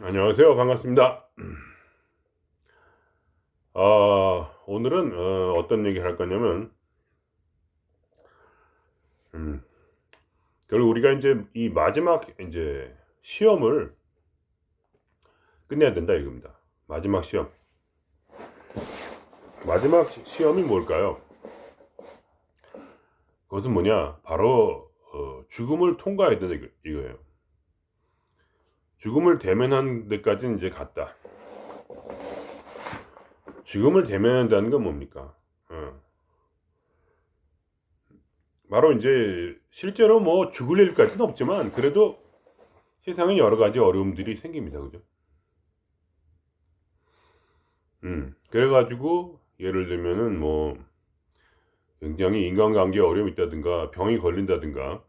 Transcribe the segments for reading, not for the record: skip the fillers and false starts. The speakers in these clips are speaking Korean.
안녕하세요. 반갑습니다. 오늘은 어떤 얘기 할 거냐면, 음, 결국 우리가 이제 이 마지막 이제 시험을 끝내야 된다 이겁니다. 마지막 시험. 마지막 시험이 뭘까요? 그것은 뭐냐? 바로 죽음을 통과해야 된다 이거예요. 죽음을 대면한 데까지는 이제 갔다. 죽음을 대면한다는 건 뭡니까? 어, 바로 이제 실제로 뭐 죽을 일까지는 없지만 그래도 세상에 여러 가지 어려움들이 생깁니다. 그죠? 그래 가지고 예를 들면은 뭐 굉장히 인간관계에 어려움이 있다든가 병이 걸린다든가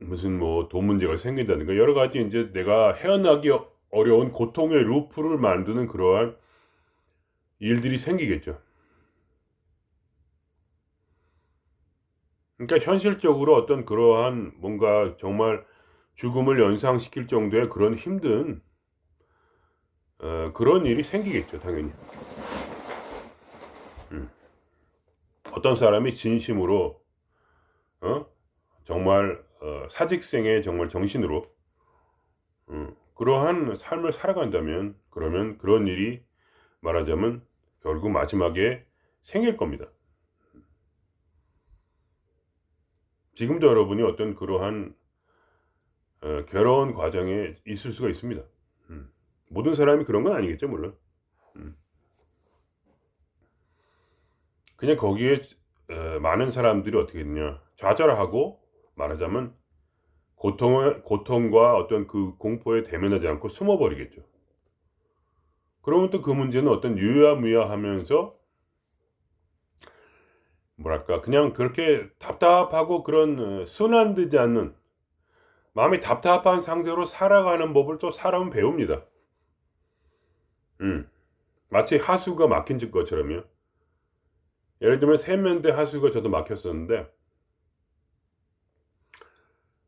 무슨 뭐 돈 문제가 생긴다든가 여러 가지 인제 내가 헤어나기 어려운 고통의 루프를 만드는 그러한 일들이 생기겠죠. 그러니까 현실적으로 어떤 그러한 뭔가 정말 죽음을 연상시킬 정도의 그런 힘든 그런 일이 생기겠죠 당연히. 음. 어떤 사람이 진심으로 어 정말 사직생의 정말 정신으로 그러한 삶을 살아간다면 그러면 그런 일이 말하자면 결국 마지막에 생길 겁니다. 지금도 여러분이 어떤 그러한 괴로운 과정에 있을 수가 있습니다. 음. 모든 사람이 그런 건 아니겠죠 물론. 음. 그냥 거기에 많은 사람들이 어떻게 했냐 좌절하고 말하자면 고통과 어떤 그 공포에 대면하지 않고 숨어 버리겠죠. 그러면 또 그 문제는 어떤 유야무야하면서 뭐랄까 그냥 그렇게 답답하고 그런 순환되지 않는 마음이 답답한 상태로 살아가는 법을 또 사람은 배웁니다. 음. 마치 하수가 막힌 것처럼요. 예를 들면 세면대 하수가 저도 막혔었는데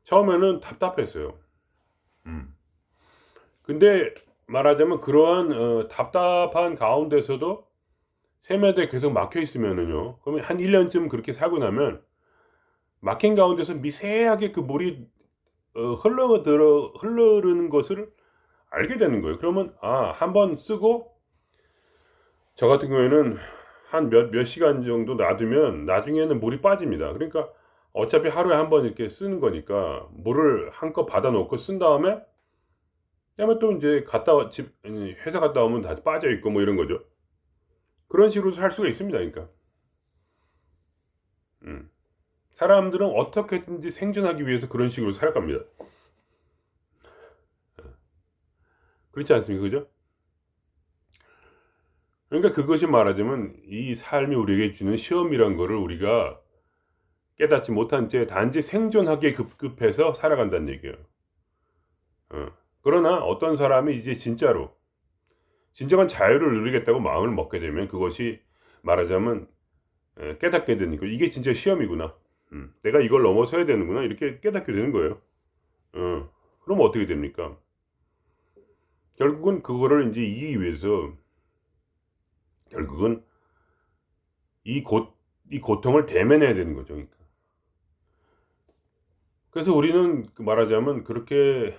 처음에는 답답했어요. 음. 근데 말하자면 그러한 답답한 가운데서도 세면대에 계속 막혀 있으면은요. 그러면 한 1 년쯤 그렇게 살고 나면 막힌 가운데서 미세하게 그 물이 흐르는 것을 알게 되는 거예요. 그러면 한 번 쓰고 저 같은 경우에는 한 몇 시간 정도 놔두면 나중에는 물이 빠집니다. 그러니까 어차피 하루에 한 번 이렇게 쓰는 거니까 물을 한껏 받아 놓고 쓴 다음에 그다음에 또 인제 갔다 와 회사 갔다 오면 다 빠져 있고 뭐 이런 거죠. 그런 식으로도 살 수가 있습니다 그러니까. 음. 사람들은 어떻게든지 생존하기 위해서 그런 식으로 살아갑니다. 그렇지 않습니까? 그죠? 그러니까 그것이 말하자면 이 삶이 우리에게 주는 시험이란 거를 우리가 깨닫지 못한 채 단지 생존하기에 급급해서 살아간다는 얘기예요. 어. 그러나 어떤 사람이 이제 진짜로 진정한 자유를 누리겠다고 마음을 먹게 되면 그것이 말하자면 깨닫게 되는 거 '이게 진짜 시험이구나. 내가 이걸 넘어서야 되는구나.' 이렇게 깨닫게 되는 거예요. 어. 그럼 어떻게 됩니까? 결국은 그거를 인제 이기기 위해서 결국은 이 고 이 고통을 대면해야 되는 거죠 그러니까. 그래서 우리는 그 말하자면 그렇게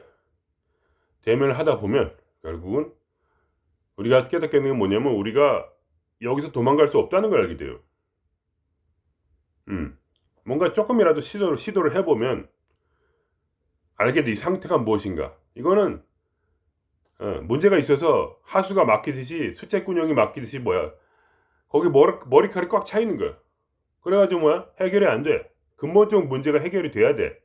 대면을 하다 보면 결국은 우리가 깨닫게 되는 건 뭐냐면 우리가 여기서 도망갈 수 없다는 걸 알게 돼요. 음. 뭔가 쪼끔이라도 시도를 해 보면 알게 돼 이 상태가 무엇인가. 이거는 문제가 있어서 하수가 막히듯이 수채구멍이 막히듯이 뭐야 거기 머리칼이 꽉 차 있는 거야. 그래 가지고 뭐야 해결이 안 돼. 근본적 문제가 해결이 돼야 돼.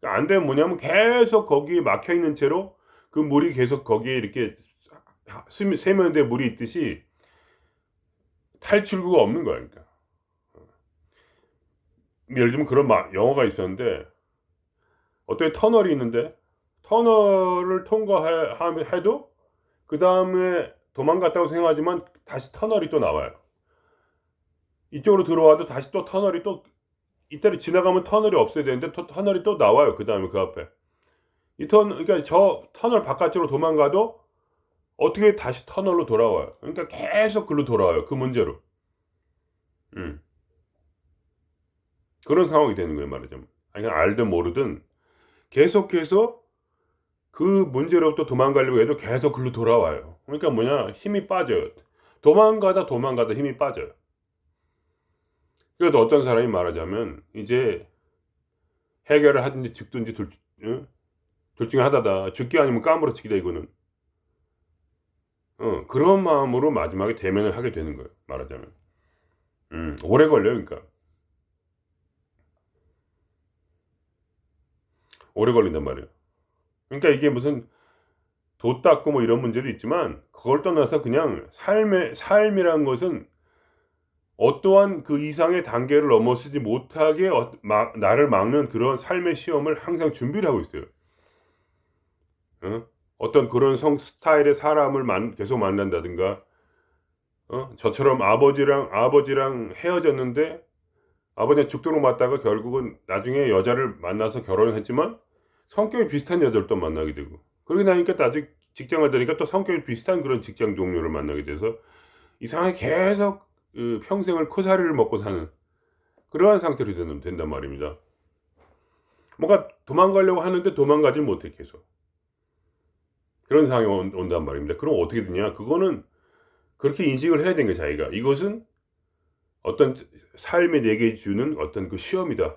안 되면 뭐냐면 계속 거기에 막혀 있는 채로 그 물이 계속 거기에 이렇게 세면대에 물이 있듯이 탈출구가 없는 거야 그러니까. 예를 들면 그런 영화가 있었는데 어떤 터널이 있는데 터널을 통과해 함 해도 그다음에 도망갔다고 생각하지만 다시 터널이 또 나와요. 이쪽으로 들어와도 다시 또 터널이 또 이따리 지나가면 터널이 없어야 되는데 터널이 또 나와요 그다음에 그 앞에. 그러니까 저 터널 바깥으로 도망가도 어떻게 다시 터널로 돌아와요. 그러니까 계속 글로 돌아와요, 그 문제로. 음. 그런 상황이 되는 거예요, 말하자면. 아니 그냥 알든 모르든 계속해서 그 문제로부터 도망가려고 해도 계속 글로 돌아와요. 그러니까 뭐냐, 힘이 빠져요. 도망가다 힘이 빠져요. 그래도 어떤 사람이 말하자면 이제 해결을 하든지 죽든지 둘 중에 하나다. 죽기 아니면 까무러치기다 이거는. 그런 마음으로 마지막에 대면을 하게 되는 거예요, 말하자면. 오래 걸려요, 그러니까. 오래 걸린단 말이에요. 그러니까 이게 무슨 도 닦고 뭐 이런 문제도 있지만 그걸 떠나서 그냥 삶이란 것은 어떠한 그 이상의 단계를 넘어서지 못하게 나를 막는 그런 삶의 시험을 항상 준비를 하고 있어요. 어떤 그런 성 스타일의 사람을 계속 만난다든가, 저처럼 아버지랑 헤어졌는데 아버지랑 죽도록 맞다가 결국은 나중에 여자를 만나서 결혼을 했지만 성격이 비슷한 여자를 또 만나게 되고, 그러고 나니까 나중에 직장을 다니까 또 성격이 비슷한 그런 직장 동료를 만나게 돼서 이상하게 계속 그 평생을 코사리를 먹고 사는 그러한 상태로 된단 말입니다. 뭔가 도망가려고 하는데 도망가질 못해 계속. 그런 상황이 온단 말입니다. 그럼 어떻게 되냐? 그거는 그렇게 인식을 해야 되는 거예요, 자기가. 이것은 어떤 삶이 내게 주는 어떤 그 시험이다.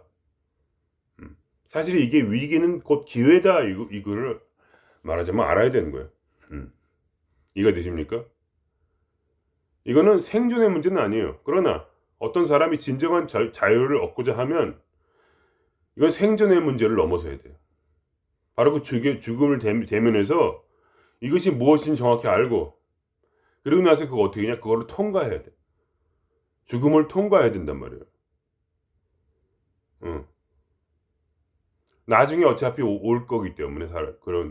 사실 이게 위기는 곧 기회다. 이거를 말하자면 알아야 되는 거예요. 이해가 되십니까? 이거는 생존의 문제는 아니에요. 그러나 어떤 사람이 진정한 자유를 얻고자 하면 이건 생존의 문제를 넘어서야 돼요. 바로 그 죽음을 대면해서 이것이 무엇인지 정확히 알고, 그리고 나서 그거 어떻게 하냐? 그거를 통과해야 돼. 죽음을 통과해야 된단 말이에요. 응. 나중에 어차피 올 거기 때문에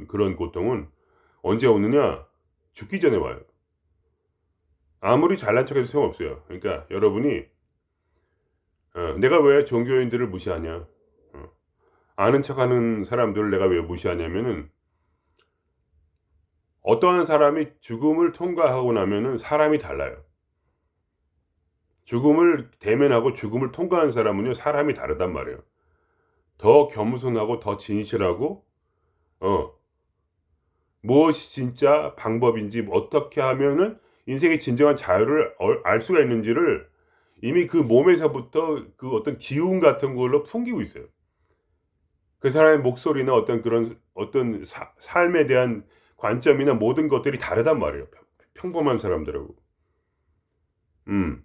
그런 고통은 언제 오느냐? 죽기 전에 와요. 아무리 잘난 척해도 소용없어요. 그러니까 여러분이 내가 왜 종교인들을 무시하냐? 아는 척하는 사람들을 내가 왜 무시하냐면은, 어떠한 사람이 죽음을 통과하고 나면은 사람이 달라요. 죽음을 대면하고 죽음을 통과한 사람은요, 사람이 다르단 말이에요. 더 겸손하고 더 진실하고, 어 무엇이 진짜 방법인지, 어떻게 하면은 인생의 진정한 자유를 알 수가 있는지를 이미 그 몸에서부터 그 어떤 기운 같은 걸로 풍기고 있어요. 그 사람의 목소리나 어떤 삶에 대한 관점이나 모든 것들이 다르단 말이에요, 평범한 사람들하고. 음.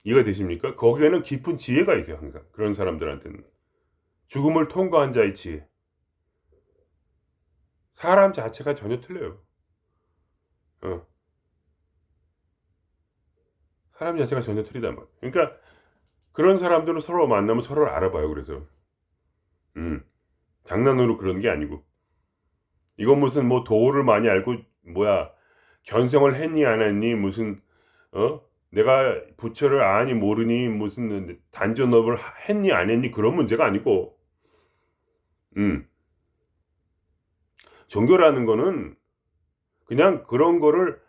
이해가 되십니까? 거기에는 깊은 지혜가 있어요, 항상. 그런 사람들한테는. 죽음을 통과한 자의 지혜. 사람 자체가 전혀 틀려요. 어. 사람 자체가 전혀 틀리단 말이에요. 그러니까 그런 사람들은 서로 만나면 서로를 알아봐요, 그래서. 음. 장난으로 그러는 게 아니고. 이건 무슨 뭐 도를 많이 알고 뭐야 견성을 했니 안 했니, 무슨 내가 부처를 아니 모르니, 무슨 단전업을 했니 안 했니, 그런 문제가 아니고, 음. 종교라는 거는 그냥 그런 거를,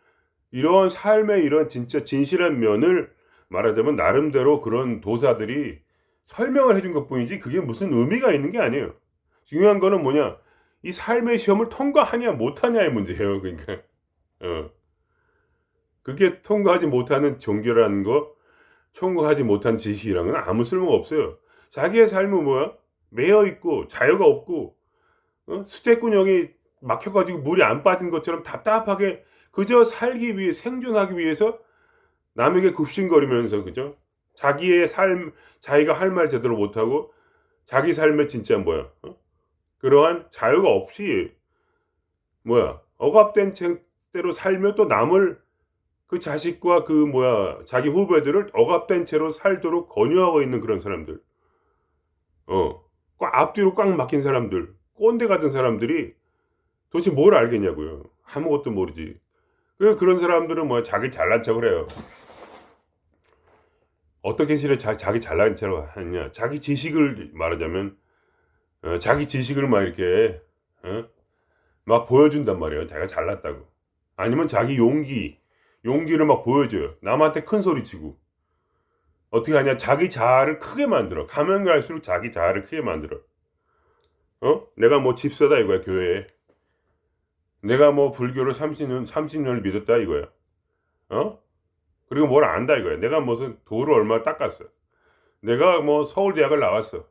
이런 삶의 이런 진짜 진실한 면을 말하자면 나름대로 그런 도사들이 설명을 해준 것뿐이지 그게 무슨 의미가 있는 게 아니에요. 중요한 거는 뭐냐, 이 삶의 시험을 통과하냐 못하냐의 문제예요. 그러니까 어 그게 통과하지 못하는 종교라는 거, 통과하지 못한 지식이라는 건 아무 쓸모가 없어요. 자기의 삶은 뭐야? 매여 있고 자유가 없고, 수제꾼형이 막혀 가지고 물이 안 빠진 것처럼 답답하게 그저 살기 위해, 생존하기 위해서 남에게 굽신거리면서, 그죠? 자기가 할 말 제대로 못하고 자기 삶에 진짜 뭐야, 그러한 자유가 없이 뭐야, 억압된 채로 살며 또 남을, 그 자식과 그 뭐야 자기 후배들을 억압된 채로 살도록 권유하고 있는 그런 사람들. 앞뒤로 꽉 막힌 사람들, 꼰대 같은 사람들이 도대체 뭘 알겠냐고요. 아무것도 모르지. 그런 사람들은 뭐야, 자기 잘난 척을 해요. 어떻게 자기 잘난 척을 하느냐. 자기 지식을 말하자면 자기 지식을 막 이렇게 막 보여준단 말이에요. 자기가 잘났다고. 아니면 자기 용기를 막 보여줘요. 남한테 큰 소리 치고. 어떻게 하냐? 자기 자아를 크게 만들어. 가면 갈수록 자기 자아를 크게 만들어. 내가 뭐 집사다 이거야, 교회에. 내가 뭐 불교를 30년을 믿었다 이거야. 그리고 뭘 안다 이거야. 내가 무슨 도를 얼마 닦았어. 내가 뭐 서울대학을 나왔어.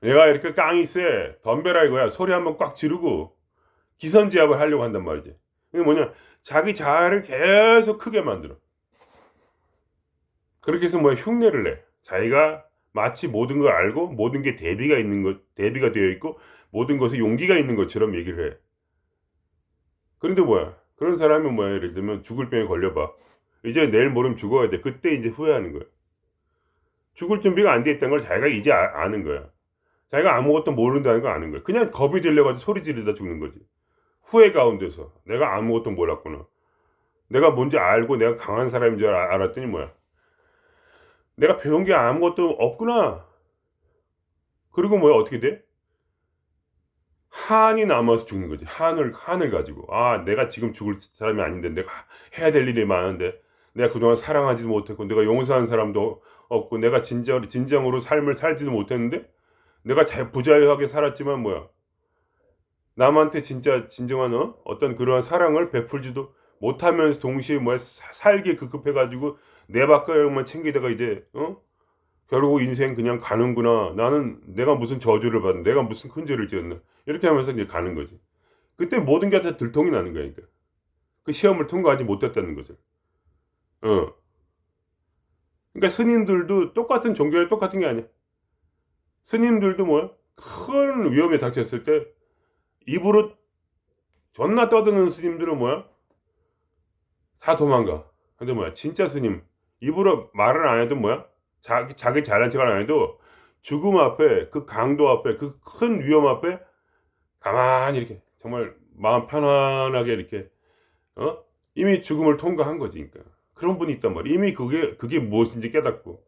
내가 이렇게 깡이 세. 덤벼라 이거야. 소리 한번 꽉 지르고 기선제압을 하려고 한단 말이지. 이게 뭐냐? 자기 자아를 계속 크게 만들어. 그렇게 해서 뭐 흉내를 내. 자기가 마치 모든 걸 알고 모든 게 대비가 되어 있고 모든 것에 용기가 있는 것처럼 얘기를 해. 그런데 뭐야? 그런 사람은 뭐야? 예를 들면 죽을 병에 걸려봐. 이제 내일 모레면 죽어야 돼. 그때 이제 후회하는 거야. 죽을 준비가 안 돼 있다는 걸 자기가 이제 아는 거야. 자기가 아무것도 모른다는 걸 아는 거야. 그냥 겁이 들려가지고 소리 지르다 죽는 거지. 후회 가운데서 내가 아무것도 몰랐구나. 내가 뭔지 알고 내가 강한 사람인 줄 알았더니 뭐야? 내가 배운 게 아무것도 없구나. 그리고 뭐야? 어떻게 돼? 한이 남아서 죽는 거지. 한을 가지고. 아, 내가 지금 죽을 사람이 아닌데, 내가 해야 될 일이 많은데, 내가 그동안 사랑하지도 못했고, 내가 용서한 사람도 없고, 내가 진정으로 삶을 살지도 못했는데, 내가 부자유하게 살았지만 뭐야? 남한테 진짜 진정한 어떤 그러한 사랑을 베풀지도 못하면서 동시에 뭐야? 살기 급급해가지고 내 밥가락만 챙기다가 이제 결국 인생 그냥 가는구나. 나는 내가 무슨 저주를 받은, 내가 무슨 큰 죄를 지었나. 이렇게 하면서 이제 가는 거지. 그때 모든 게 다 들통이 나는 거야, 그러니까. 그 시험을 통과하지 못했다는 것을. 어. 그러니까 스님들도 똑같은 종교에 똑같은 게 아니야. 스님들도 뭐야? 큰 위험에 닥쳤을 때 입으로 존나 떠드는 스님들은 뭐야? 다 도망가. 근데 뭐야? 진짜 스님 입으로 말을 안 해도 뭐야? 자기 잘난 척을 안 해도 죽음 앞에 그 강도 앞에 그 큰 위험 앞에 가만히 이렇게 정말 마음 편안하게 이렇게 이미 죽음을 통과한 거지. 그러니까 그런 분이 있단 말이야. 이미 그게 무엇인지 깨닫고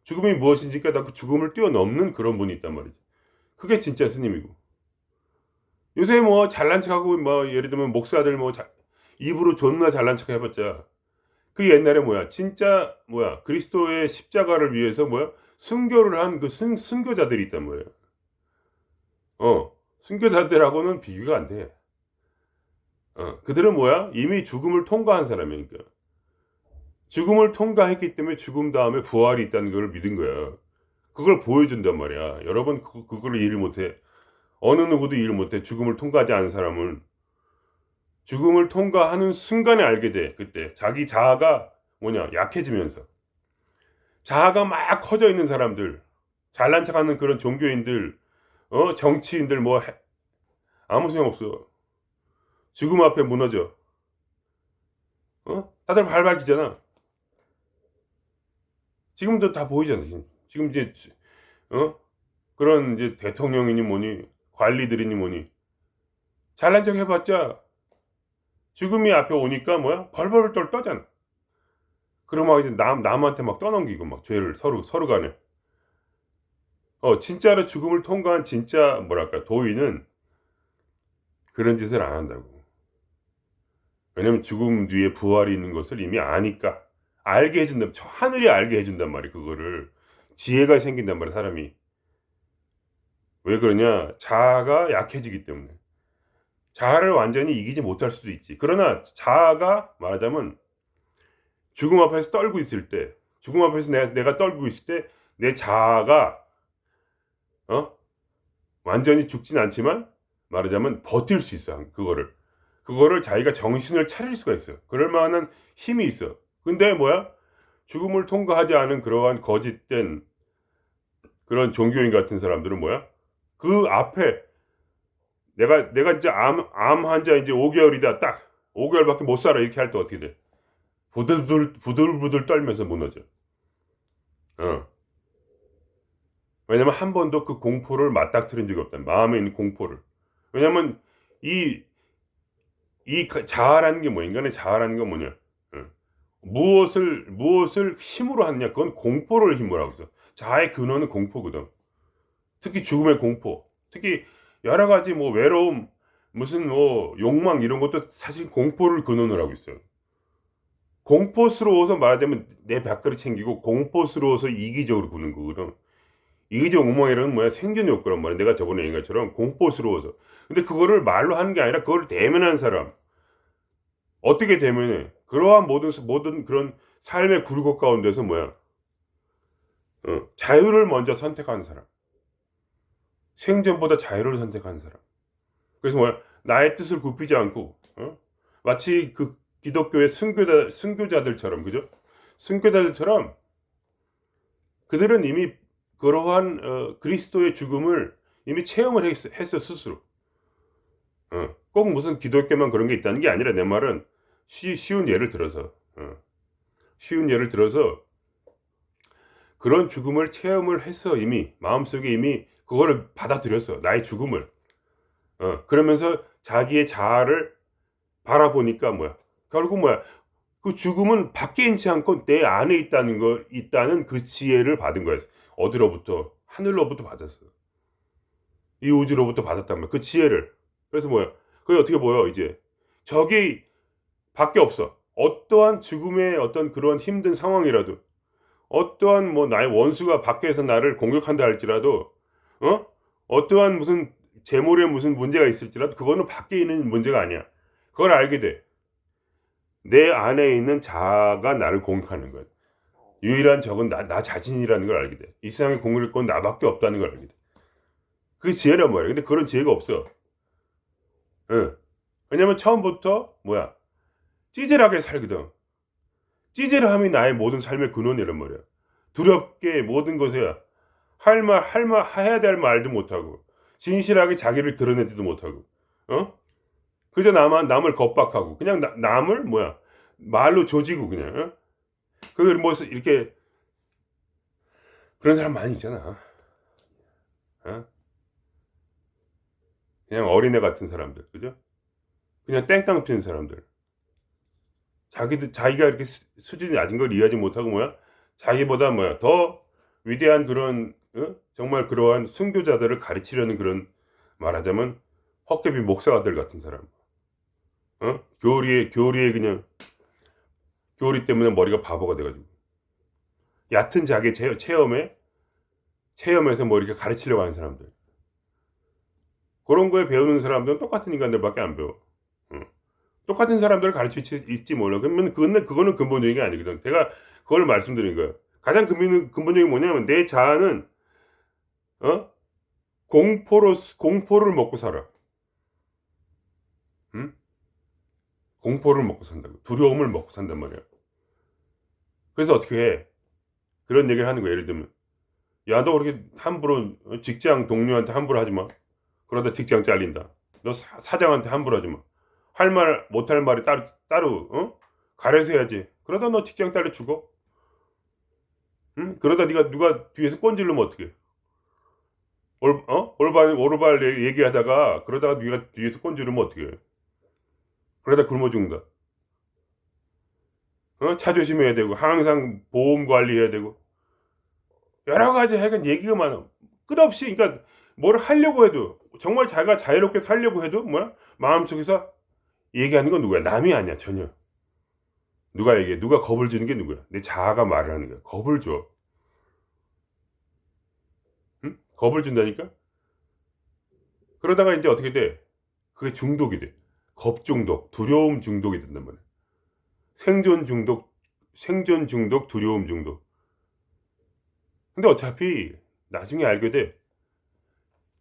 죽음이 무엇인지 깨닫고 죽음을 뛰어넘는 그런 분이 있단 말이지. 그게 진짜 스님이고. 요새 뭐 잘난 척하고 뭐 예를 들면 목사들 뭐 입으로 존나 잘난 척 해봤자 그 옛날에 뭐야 진짜 뭐야 그리스도의 십자가를 위해서 뭐야 순교를 한 그 순교자들이 있단 말이야. 순교자들하고는 비교가 안 돼. 그들은 뭐야 이미 죽음을 통과한 사람이니까. 죽음을 통과했기 때문에 죽음 다음에 부활이 있다는 걸 믿은 거야. 그걸 보여준단 말이야. 여러분 그걸 이해를 못해. 어느 누구도 이해를 못해. 죽음을 통과하지 않은 사람은 죽음을 통과하는 순간에 알게 돼. 그때 자기 자아가 뭐냐 약해지면서 자아가 막 커져 있는 사람들, 잘난 척하는 그런 종교인들, 정치인들 뭐 아무 소용 없어. 죽음 앞에 무너져. 다들 발발기잖아. 지금도 다 보이잖아. 지금 이제 그런 이제 대통령이니 뭐니 관리들이니 뭐니 잘난 척 해봤자 죽음이 앞에 오니까 뭐야 벌벌 떠잖아. 그러면 막 이제 남한테 막 떠넘기고 막 죄를 서로 간에. 진짜로 죽음을 통과한 진짜 뭐랄까 도인은 그런 짓을 안 한다고. 왜냐면 죽음 뒤에 부활이 있는 것을 이미 아니까 알게 해준다. 저 하늘이 알게 해준단 말이야. 그거를 지혜가 생긴단 말이야. 사람이 왜 그러냐? 자아가 약해지기 때문에. 자아를 완전히 이기지 못할 수도 있지. 그러나 자아가 말하자면 죽음 앞에서 떨고 있을 때, 죽음 앞에서 내가 떨고 있을 때 내 자아가 완전히 죽진 않지만 말하자면 버틸 수 있어. 그거를 자기가 정신을 차릴 수가 있어. 그럴 만한 힘이 있어. 근데 뭐야? 죽음을 통과하지 않은 그러한 거짓된 그런 종교인 같은 사람들은 뭐야? 그 앞에 내가 이제 암 환자 이제 5개월이다 딱 5개월밖에 못 살아 이렇게 할 때 어떻게 돼? 부들부들 떨면서 무너져. 왜냐면 한 번도 그 공포를 맞닥뜨린 적이 없다. 마음에 있는 공포를. 왜냐면 이 자아라는 게 뭐 인간의 자아라는 건 뭐냐? 무엇을 힘으로 하느냐? 그건 공포를 힘으로 하고 있어. 자아의 근원은 공포거든. 특히 죽음의 공포, 특히 여러 가지 뭐 외로움, 무슨 뭐 욕망 이런 것도 사실 공포를 근원으로 하고 있어요. 공포스러워서 말하자면 내 밥그릇 챙기고 공포스러워서 이기적으로 구는 거거든. 이기적 욕망이라는 뭐야? 생존 욕구란 말이야. 내가 저번에 얘기한 것처럼 공포스러워서. 근데 그거를 말로 하는 게 아니라 그걸 대면한 사람. 어떻게 대면해? 그러한 모든 그런 삶의 굴곡 가운데서 뭐야? 자유를 먼저 선택하는 사람. 생존보다 자유를 선택하는 사람. 그래서 뭐야? 나의 뜻을 굽히지 않고, 마치 그 기독교의 순교자들처럼, 그죠? 순교자들처럼 그들은 이미 그러한 그리스도의 죽음을 이미 체험을 했어 스스로. 꼭 무슨 기독교만 그런 게 있다는 게 아니라 내 말은 쉬운 예를 들어서, 쉬운 예를 들어서 그런 죽음을 체험을 했어. 이미 마음속에 이미 그거를 받아들였어. 나의 죽음을. 그러면서 자기의 자아를 바라보니까 뭐야? 결국 뭐야? 그 죽음은 밖에 있지 않고 내 안에 있다는 그 지혜를 받은 거야. 어디로부터? 하늘로부터 받았어. 이 우주로부터 받았단 말이야. 그 지혜를. 그래서 뭐야? 그게 어떻게 보여, 이제? 적이 밖에 없어. 어떠한 죽음의 어떤 그런 힘든 상황이라도, 어떠한 뭐 나의 원수가 밖에서 나를 공격한다 할지라도, 어떠한 무슨 재물에 무슨 문제가 있을지라도 그거는 밖에 있는 문제가 아니야. 그걸 알게 돼. 내 안에 있는 자아가 나를 공격하는 거야. 유일한 적은 나 자신이라는 걸 알게 돼. 이 세상에 공격할 건 나밖에 없다는 걸 알게 돼. 그게 지혜란 말이야. 근데 그런 지혜가 없어. 응. 왜냐면 처음부터 뭐야? 찌질하게 살거든. 찌질함이 나의 모든 삶의 근원이란 말이야. 두렵게 모든 것에 해야 될 말도 못하고, 진실하게 자기를 드러내지도 못하고, 그저 남을 겁박하고, 그냥 남을 뭐야? 말로 조지고 그냥, 그걸 뭐 이렇게 그런 사람 많이 있잖아. 그냥 어린애 같은 사람들, 그죠? 그냥 땡깡 피는 사람들. 자기가 이렇게 수준이 낮은 걸 이해하지 못하고 뭐야? 자기보다 뭐야? 더 위대한 그런, 정말 그러한 순교자들을 가르치려는 그런, 말하자면 헛개비 목사들 같은 사람. 교리에 그냥 교리 때문에 머리가 바보가 돼 가지고. 얕은 자기 체험에서 뭐 이렇게 가르치려고 하는 사람들. 그런 거에 배우는 사람들은 똑같은 인간들밖에 안 배워. 응. 똑같은 사람들을 가르치지 몰라. 그러면 그거는 근본적인 게 아니거든. 제가 그걸 말씀드린 거예요. 가장 근본적인 게 뭐냐면 내 자아는 어? 공포를 먹고 살아. 응? 공포를 먹고 산다고. 두려움을 먹고 산단 말이야. 그래서 어떻게 해? 그런 얘기를 하는 거야. 예를 들면, 야, 너 그렇게 함부로 직장 동료한테 함부로 하지 마. 그러다 직장 잘린다. 너 사장한테 함부로 하지 마. 할 말 못할 말이 따로 가려서 해야지. 그러다 너 직장 딸려 죽어. 응? 그러다 누가 뒤에서 꼰질르면 어떡해? 오르발 얘기하다가 그러다가 네가 뒤에서 꼰질르면 어떡해? 그러다 굶어 죽는다. 차 조심해야 되고 항상 보험 관리해야 되고 여러 가지 하여간 얘기가 많아. 끝없이. 그러니까 뭘 하려고 해도 정말 자기가 자유롭게 살려고 해도 뭐야? 마음속에서 얘기하는 건 누구야? 남이 아니야, 전혀. 누가 얘기해? 누가 겁을 주는 게 누구야? 내 자아가 말을 하는 거야. 겁을 줘. 응? 겁을 준다니까? 그러다가 이제 어떻게 돼? 그게 중독이 돼. 겁 중독, 두려움 중독이 된단 말이야. 생존 중독, 두려움 중독. 근데 어차피 나중에 알게 돼.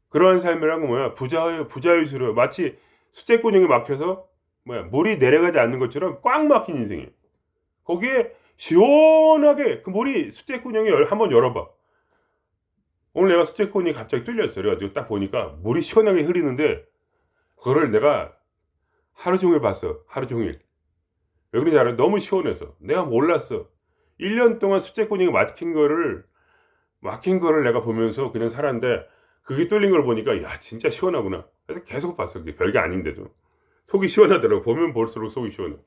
그러한 삶이란 건 뭐야? 부자유스러워. 마치 수제권형에 막혀서 뭐야? 물이 내려가지 않는 것처럼 꽉 막힌 인생이야. 거기에 시원하게 그 물이 수제권형에 한번 열어봐. 오늘 내가 수제권이 갑자기 뚫렸어. 그래가지고 딱 보니까 물이 시원하게 흐르는데 그거를 내가 하루 종일 봤어. 하루 종일. 왜 그러지 알아? 너무 시원해서. 내가 몰랐어. 1년 동안 수제권이 막힌 거를 내가 보면서 그냥 살았는데 그게 뚫린 걸 보니까 야 진짜 시원하구나. 그래서 계속 봤어. 그게 별게 아닌데도. 속이 시원하더라고. 보면 볼수록 속이 시원해.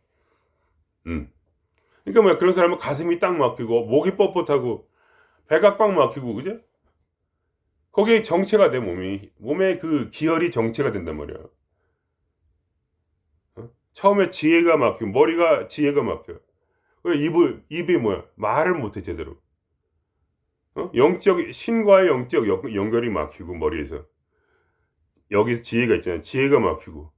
그러니까 뭐야 그런 사람은 가슴이 딱 막히고 목이 뻣뻣하고 배가 꽉 막히고 그죠? 거기에 정체가 돼 몸에 그 기혈이 정체가 된단 말이야. 처음에 지혜가 막히고 머리가 지혜가 막혀. 그래 입이 뭐야 말을 못해 제대로. 영적 신과의 영적 연결이 막히고 머리에서. 여기서 지혜가 있잖아요. 지혜가 막히고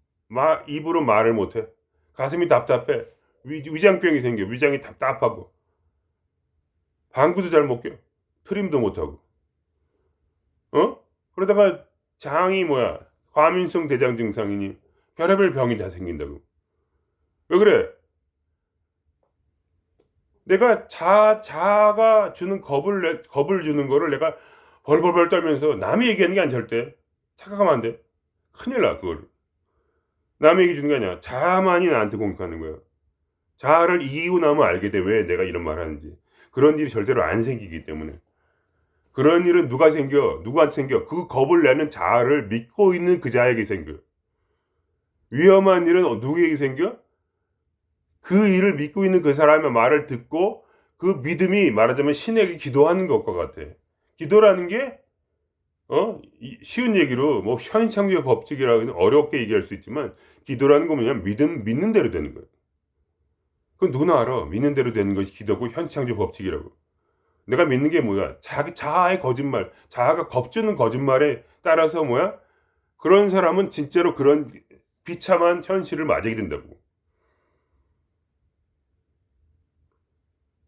입으로 말을 못해. 가슴이 답답해. 위장병이 생겨. 위장이 답답하고 방구도 잘 못 껴. 트림도 못하고. 그러다가 장이 뭐야 과민성 대장 증상이니 별의별 병이 다 생긴다고. 왜 그래? 내가 자아가 주는 겁을 주는 거를 내가 벌벌벌 떨면서 남이 얘기하는 게 아니야 절대. 착각하면 안 돼. 큰일 나 그거를. 남이 얘기해 주는 게 아니야. 자아만이 나한테 공격하는 거야. 자아를 이기고 나면 알게 돼. 왜 내가 이런 말을 하는지. 그런 일이 절대로 안 생기기 때문에. 그런 일은 누구한테 생겨? 그 겁을 내는 자아를 믿고 있는 그 자에게 생겨. 위험한 일은 누구에게 생겨? 그 일을 믿고 있는 그 사람의 말을 듣고 그 믿음이 말하자면 신에게 기도하는 것과 같아. 기도라는 게 쉬운 얘기로 뭐 현상적 법칙이라고 어렵게 얘기할 수 있지만 기도라는 건 뭐냐면 믿는 대로 되는 거예요. 그건 누구나 알아. 믿는 대로 되는 것이 기도고 현상적 법칙이라고. 내가 믿는 게 뭐야? 자아의 거짓말, 자아가 겁주는 거짓말에 따라서 뭐야? 그런 사람은 진짜로 그런 비참한 현실을 맞이하게 된다고.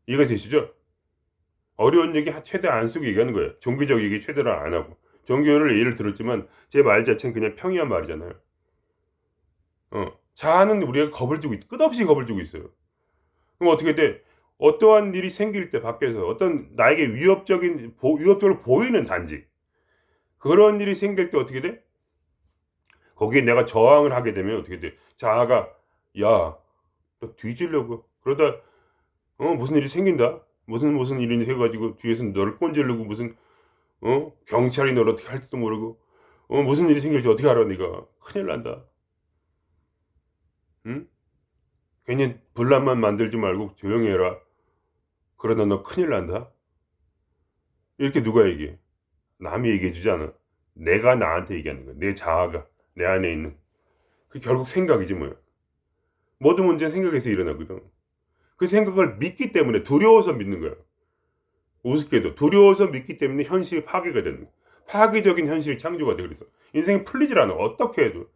이해가 되시죠? 어려운 얘기 최대한 안 쓰고 얘기하는 거예요. 종교적 얘기 최대한 안 하고. 종교를 예를 들었지만 제 말 자체는 그냥 평이한 말이잖아요. 자아는 우리가 끝없이 겁을 주고 있어요. 그럼 어떻게 돼? 어떠한 일이 생길 때 밖에서 어떤 나에게 위협적으로 보이는 단지 그런 일이 생길 때 어떻게 돼? 거기에 내가 저항을 하게 되면 어떻게 돼? 자아가 야, 너 뒤지려고 그러다 무슨 일이 생긴다. 무슨 일이 생겨가지고 뒤에서 너를 꼰지르고 무슨 경찰이 너를 어떻게 할지도 모르고 무슨 일이 생길지 어떻게 알아 네가. 큰일 난다. 응? 괜히 분란만 만들지 말고 조용히 해라. 그러다 너 큰일 난다. 이렇게 누가 얘기해? 남이 얘기해 주지 않아. 내가 나한테 얘기하는 거야. 내 자아가 내 안에 있는. 그 결국 생각이지 뭐야. 모든 문제는 생각에서 일어나거든. 그 생각을 믿기 때문에 두려워서 믿는 거야. 우습게도 두려워서 믿기 때문에 현실이 파괴가 되는 거야. 파괴적인 현실이 창조가 돼. 그래서 인생이 풀리질 않아. 어떻게 해도.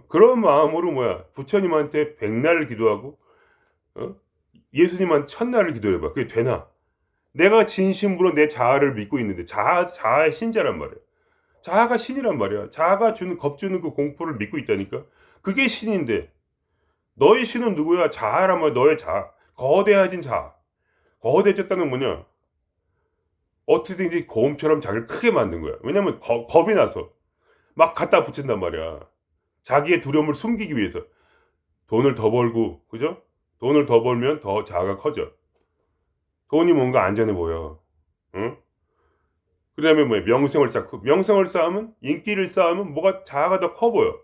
그런 마음으로 뭐야 부처님한테 백날을 기도하고 예수님한테 천날을 기도해봐. 그게 되나? 내가 진심으로 내 자아를 믿고 있는데 자아의 신자란 말이야. 자아가 신이란 말이야. 자아가 겁주는 그 공포를 믿고 있다니까. 그게 신인데 너의 신은 누구야? 자아란 말이야. 너의 자아. 거대해진 자아. 거대해졌다는 뭐냐? 어떻게든지 고음처럼 자기를 크게 만든 거야. 왜냐면 겁이 나서 막 갖다 붙인단 말이야. 자기의 두려움을 숨기기 위해서. 돈을 더 벌고 그죠? 돈을 더 벌면 더 자아가 커져. 돈이 뭔가 안전해 보여. 응? 그다음에 뭐야? 명성을 쌓으면 인기를 쌓으면 뭐가 자아가 더 커 보여.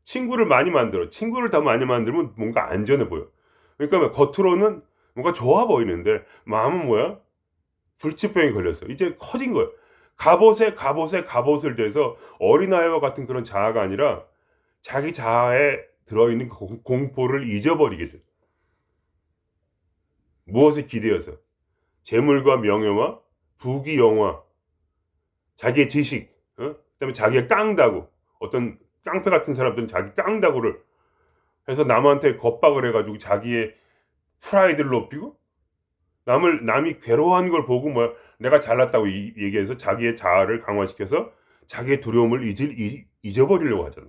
친구를 많이 만들어. 친구를 더 많이 만들면 뭔가 안전해 보여. 그러니까 뭐 겉으로는 뭔가 좋아 보이는데 마음은 뭐야? 불치병이 걸렸어. 이제 커진 거야. 갑옷을 대서 어린아이와 같은 그런 자아가 아니라 자기 자아에 들어있는 공포를 잊어버리게 돼. 무엇에 기대어서? 재물과 명예와 부귀 영화, 자기의 지식, 그다음에 자기의 깡다구. 어떤 깡패 같은 사람들은 자기 깡다구를 해서 남한테 겁박을 해가지고 자기의 프라이드를 높이고 남이 괴로워하는 걸 보고 뭐 내가 잘났다고 얘기해서 자기의 자아를 강화시켜서 자기의 두려움을 잊어버리려고 하잖아.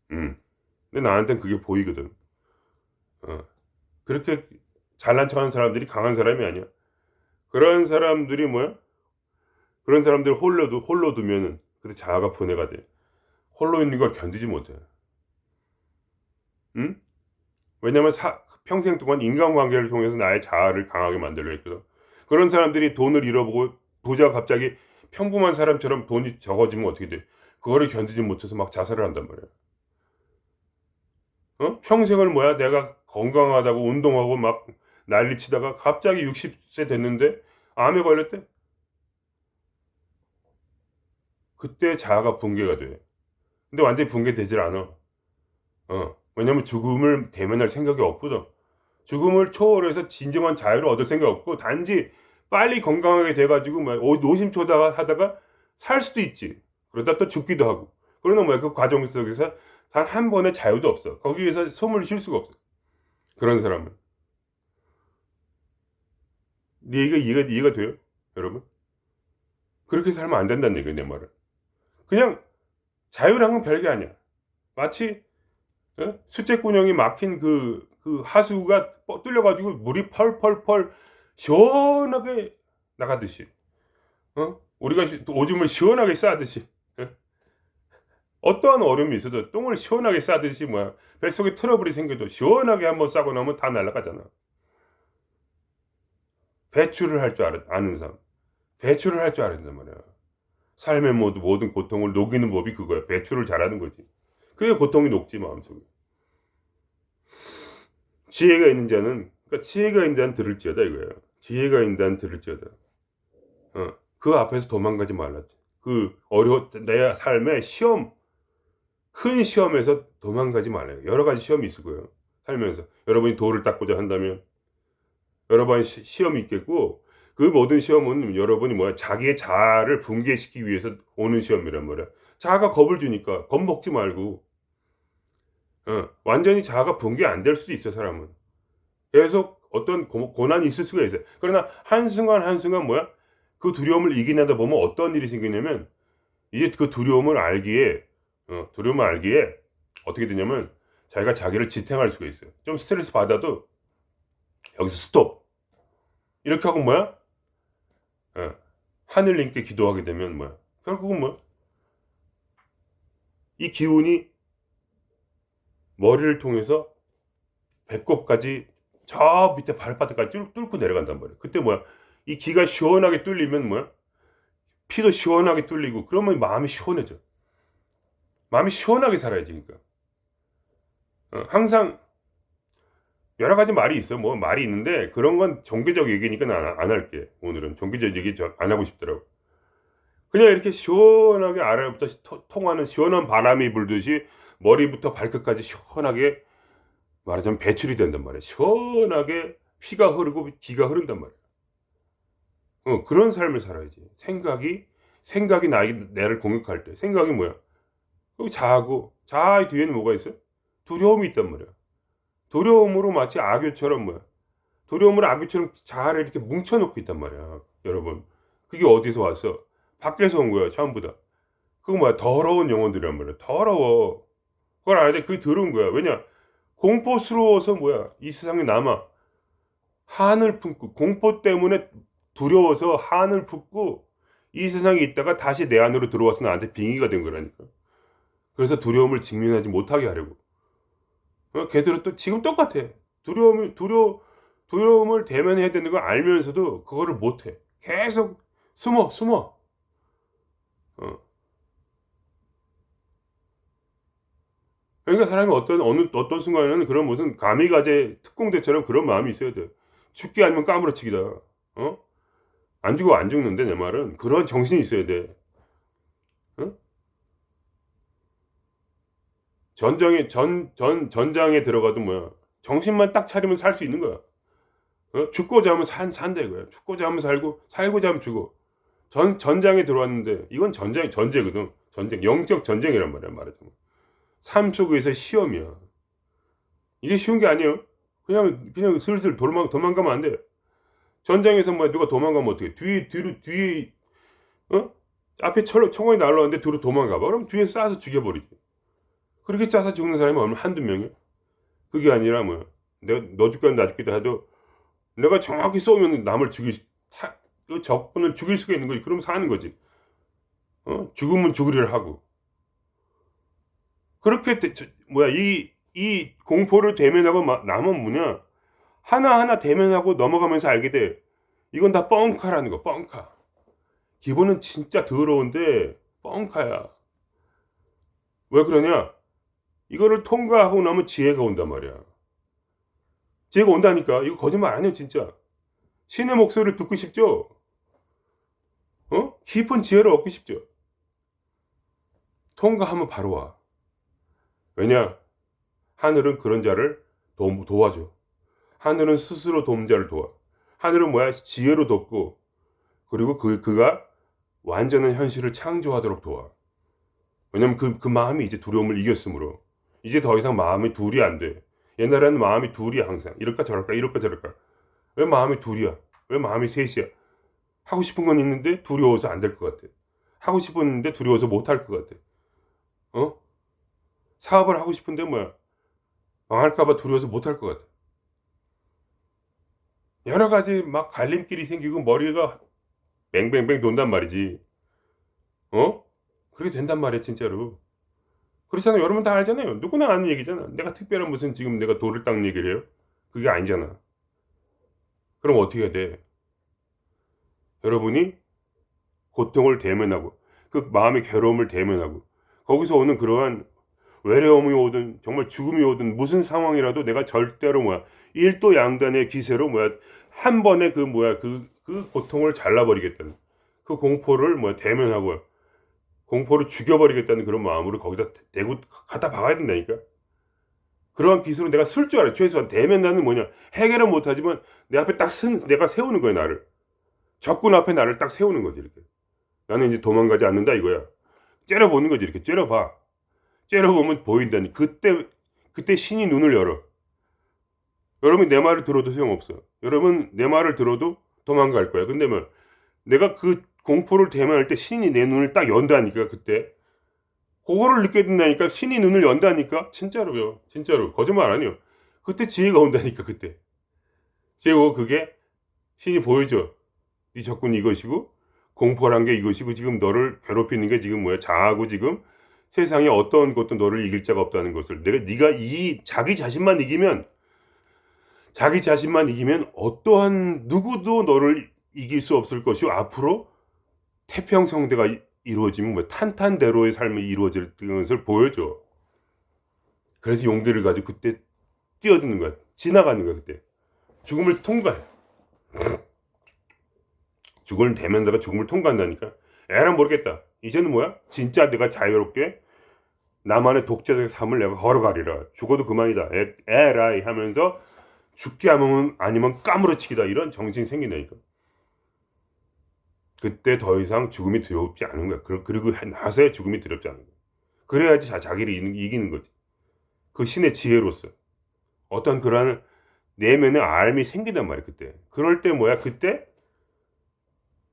근데 나한테는 그게 보이거든. 그렇게 잘난 척하는 사람들이 강한 사람이 아니야. 그런 사람들이 뭐야? 그런 사람들 홀로 두면은 그래 자아가 분해가 돼. 홀로 있는 걸 견디지 못해. 응? 왜냐면 평생 동안 인간관계를 통해서 나의 자아를 강하게 만들려 했거든. 그런 사람들이 돈을 잃어보고 부자가 갑자기 평범한 사람처럼 돈이 적어지면 어떻게 돼? 그거를 견디지 못해서 막 자살을 한단 말이야. 평생을 뭐야 내가 건강하다고 운동하고 막 난리치다가 갑자기 60세 됐는데 암에 걸렸대. 그때 자아가 붕괴가 돼. 근데 완전히 붕괴되질 않아. 왜냐면 죽음을 대면할 생각이 없거든. 죽음을 초월해서 진정한 자유를 얻을 생각 없고 단지 빨리 건강하게 돼 가지고 막 노심초사 하다가 살 수도 있지. 그러다 또 죽기도 하고. 그러나 그 과정 속에서 단 한 번의 자유도 없어. 거기에서 숨을 쉴 수가 없어. 그런 사람은. 이해가 돼요? 여러분? 그렇게 살면 안 된다는 얘기예요, 내 말은. 그냥 자유란 건 별게 아니야. 마치 수채구멍이 막힌 그 하수구가 뚫려 가지고 물이 펄펄펄 시원하게 나가듯이 우리가 오줌을 시원하게 싸듯이 어떠한 어려움이 있어도 똥을 시원하게 싸듯이 뱃속에 트러블이 생겨도 시원하게 한번 싸고 나면 다 날아가잖아. 배출을 할 줄 아는 사람. 배출을 할 줄 알았단 말이야. 삶의 모든 고통을 녹이는 법이 그거야. 배출을 잘하는 거지. 그게 고통이 녹지 마음속에. 지혜가 있는 자는 지혜가 있는 자는 들을지어다 이거예요. 지혜가 있는 자는 들을지어다. 그 앞에서 도망가지 말랐지. 내 삶의 큰 시험에서 도망가지 말아요. 여러 가지 시험이 있을 거예요. 살면서 여러분이 돌을 닦고자 한다면 여러 번 시험이 있겠고, 그 모든 시험은 여러분이 자기의 자아를 붕괴시키기 위해서 오는 시험이란 말이야. 자아가 겁을 주니까 겁먹지 말고 완전히 자아가 붕괴 안 될 수도 있어. 사람은 계속 어떤 고난이 있을 수가 있어요. 그러나 한순간 그 두려움을 이기려다 보면 어떤 일이 생기냐면, 이제 그 두려움을 알기에 어떻게 되냐면 자기가 자기를 지탱할 수가 있어요. 좀 스트레스 받아도 여기서 스톱 이렇게 하고 하늘님께 기도하게 되면 결국은 이 기운이 머리를 통해서 배꼽까지 저 밑에 발바닥까지 뚫고 내려간단 말이에요. 그때 이 기가 시원하게 뚫리면 피도 시원하게 뚫리고, 그러면 마음이 시원해져. 마음이 시원하게 살아야지. 그러니까 항상 여러 가지 말이 있어. 말이 있는데 그런 건 종교적 얘기니까 안 할게. 오늘은 종교적 얘기 안 하고 싶더라고. 그냥 이렇게 시원하게 아래부터 통하는 시원한 바람이 불듯이 머리부터 발끝까지 시원하게 말하자면 배출이 된단 말이야. 시원하게 피가 흐르고 기가 흐른단 말이야. 그런 삶을 살아야지. 생각이 나를 공격할 때 생각이 뭐야? 자아의 뒤에는 뭐가 있어? 두려움이 있단 말이야. 두려움으로 마치 두려움으로 아귀처럼 자아를 이렇게 뭉쳐놓고 있단 말이야. 여러분, 그게 어디서 왔어? 밖에서 온 거야, 전부 다. 그거 더러운 영혼들이란 말이야. 더러워. 그걸 알아야 돼. 그게 더러운 거야. 왜냐? 공포스러워서 이 세상에 남아. 한을 품고, 공포 때문에 두려워서 한을 품고 이 세상에 있다가 다시 내 안으로 들어와서 나한테 빙의가 된 거라니까. 그래서 두려움을 직면하지 못하게 하려고. 걔들은 또 지금 똑같아. 두려움을 대면해야 되는 걸 알면서도 그거를 못해. 계속 숨어. 그러니까 사람이 어떤 순간에는 그런 무슨 가미가제 특공대처럼 그런 마음이 있어야 돼. 죽기 아니면 까무러치기다. 안 죽어 안 죽는데, 내 말은 그런 정신이 있어야 돼. 전장에 들어가도 정신만 딱 차리면 살 수 있는 거야. 죽고자 하면 산다 이거야. 죽고자 하면 살고, 살고자 하면 죽어. 전장에 들어왔는데, 이건 전제거든. 영적 전쟁이란 말이야, 말하자면. 삶 속에서 시험이야. 이게 쉬운 게 아니에요. 그냥 슬슬 도망가면 안 돼. 전장에서 누가 도망가면 어떡해. 뒤에, 앞에 총알이 날라왔는데 뒤로 도망가봐. 그럼 뒤에서 쏴서 죽여버리지. 그렇게 짜서 죽는 사람이 얼마나 한두 명이야? 그게 아니라 너 죽겠다 나 죽겠다 해도 내가 정확히 쏘면 남을 적군을 죽일 수가 있는 거지. 그럼 사는 거지. 죽으면 죽으리라 하고. 그렇게 이 공포를 대면하고 남은 하나하나 대면하고 넘어가면서 알게 돼. 이건 다 뻥카라는 거. 뻥카. 기분은 진짜 더러운데 뻥카야. 왜 그러냐? 이거를 통과하고 나면 지혜가 온단 말이야. 지혜가 온다니까. 이거 거짓말 아니에요, 진짜. 신의 목소리를 듣고 싶죠? 깊은 지혜를 얻고 싶죠? 통과하면 바로 와. 왜냐? 하늘은 그런 자를 도와줘. 하늘은 스스로 돕는 자를 도와. 하늘은 뭐야? 지혜로 돕고, 그리고 그가 완전한 현실을 창조하도록 도와. 왜냐면 그 마음이 이제 두려움을 이겼으므로. 이제 더 이상 마음이 둘이 안 돼. 옛날에는 마음이 둘이야, 항상. 이럴까 저럴까, 이럴까 저럴까. 왜 마음이 둘이야? 왜 마음이 셋이야? 하고 싶은 건 있는데 두려워서 안 될 것 같아. 하고 싶었는데 두려워서 못 할 것 같아. 어? 사업을 하고 싶은데 뭐야? 망할까봐 두려워서 못 할 것 같아. 여러 가지 막 갈림길이 생기고 머리가 뱅뱅뱅 돈단 말이지. 어? 그렇게 된단 말이야, 진짜로. 그렇잖아요. 여러분 다 알잖아요. 누구나 아는 얘기잖아. 내가 특별한 무슨 지금 내가 돌을 닦는 얘기를 해요? 그게 아니잖아. 그럼 어떻게 해야 돼? 여러분이 고통을 대면하고, 그 마음의 괴로움을 대면하고, 거기서 오는 그러한 외로움이 오든 정말 죽음이 오든 무슨 상황이라도 내가 절대로 뭐야, 일도 양단의 기세로 뭐야, 한 번에 그 고통을 잘라버리겠다는, 그 공포를 뭐야 대면하고 공포를 죽여버리겠다는 그런 마음으로 거기다 대고 갖다 박아야 된다니까. 그러한 기술은 내가 쓸 줄 알아. 최소한 대면. 나는 뭐냐, 해결은 못하지만 내 앞에 내가 세우는 거야, 나를. 적군 앞에 나를 딱 세우는 거지, 이렇게. 나는 이제 도망가지 않는다 이거야. 째려보는 거지, 이렇게. 째려봐. 째려보면 보인다니. 그때 신이 눈을 열어. 여러분이 내 말을 들어도 소용없어. 여러분 내 말을 들어도 도망갈 거야. 근데 뭐 내가 그 공포를 대면할 때 신이 내 눈을 딱 연다니까. 그때 그거를 느껴야 된다니까. 신이 눈을 연다니까. 진짜로요. 진짜로. 거짓말 아니에요. 그때 지혜가 온다니까. 그때 지혜가, 그게 신이 보여줘. 네 적군이 이것이고, 공포란 게 이것이고, 지금 너를 괴롭히는 게 지금 뭐야, 자하고, 지금 세상에 어떤 것도 너를 이길 자가 없다는 것을. 네가 자기 자신만 이기면 어떠한 누구도 너를 이길 수 없을 것이고, 앞으로 태평성대가 이루어지면 뭐 탄탄대로의 삶이 이루어질 것을 보여줘. 그래서 용기를 가지고 그때 뛰어드는 거야. 지나가는 거야. 그때 죽음을 통과해. 죽음을 대면다가 죽음을 통과한다니까. 에라 모르겠다. 이제는 뭐야? 진짜 내가 자유롭게 나만의 독자적 삶을 내가 걸어가리라. 죽어도 그만이다. 에라이 하면서 죽게 하면 아니면 까무러치기다. 이런 정신이 생긴다니까. 그때 더 이상 죽음이 두렵지 않은 거야. 그리고 나서야 죽음이 두렵지 않은 거야. 그래야지 자기를 이기는 거지. 그 신의 지혜로서 어떤 그런 내면의 알미 생긴단 말이야. 그때. 그럴 때 뭐야? 그때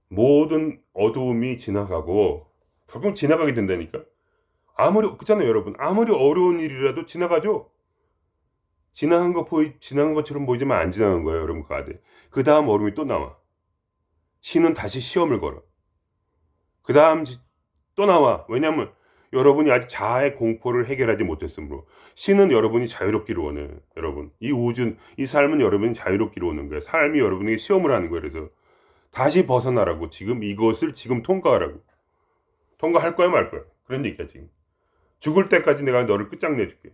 모든 어두움이 지나가고 결국 지나가게 된다니까. 그렇잖아요, 여러분. 아무리 어려운 일이라도 지나가죠. 지나간 것처럼 보이지만 안 지나간 거예요, 여러분. 그 다음 어려움이 또 나와. 신은 다시 시험을 걸어. 그 다음 또 나와. 왜냐면 여러분이 아직 자아의 공포를 해결하지 못했으므로. 신은 여러분이 자유롭기를 원해. 여러분, 이 삶은 여러분이 자유롭기를 원하는 거예요. 삶이 여러분에게 시험을 하는 거예요. 그래서 다시 벗어나라고. 이것을 통과하라고. 통과할 거야 말 거야. 그런 얘기야. 지금 죽을 때까지 내가 너를 끝장내줄게.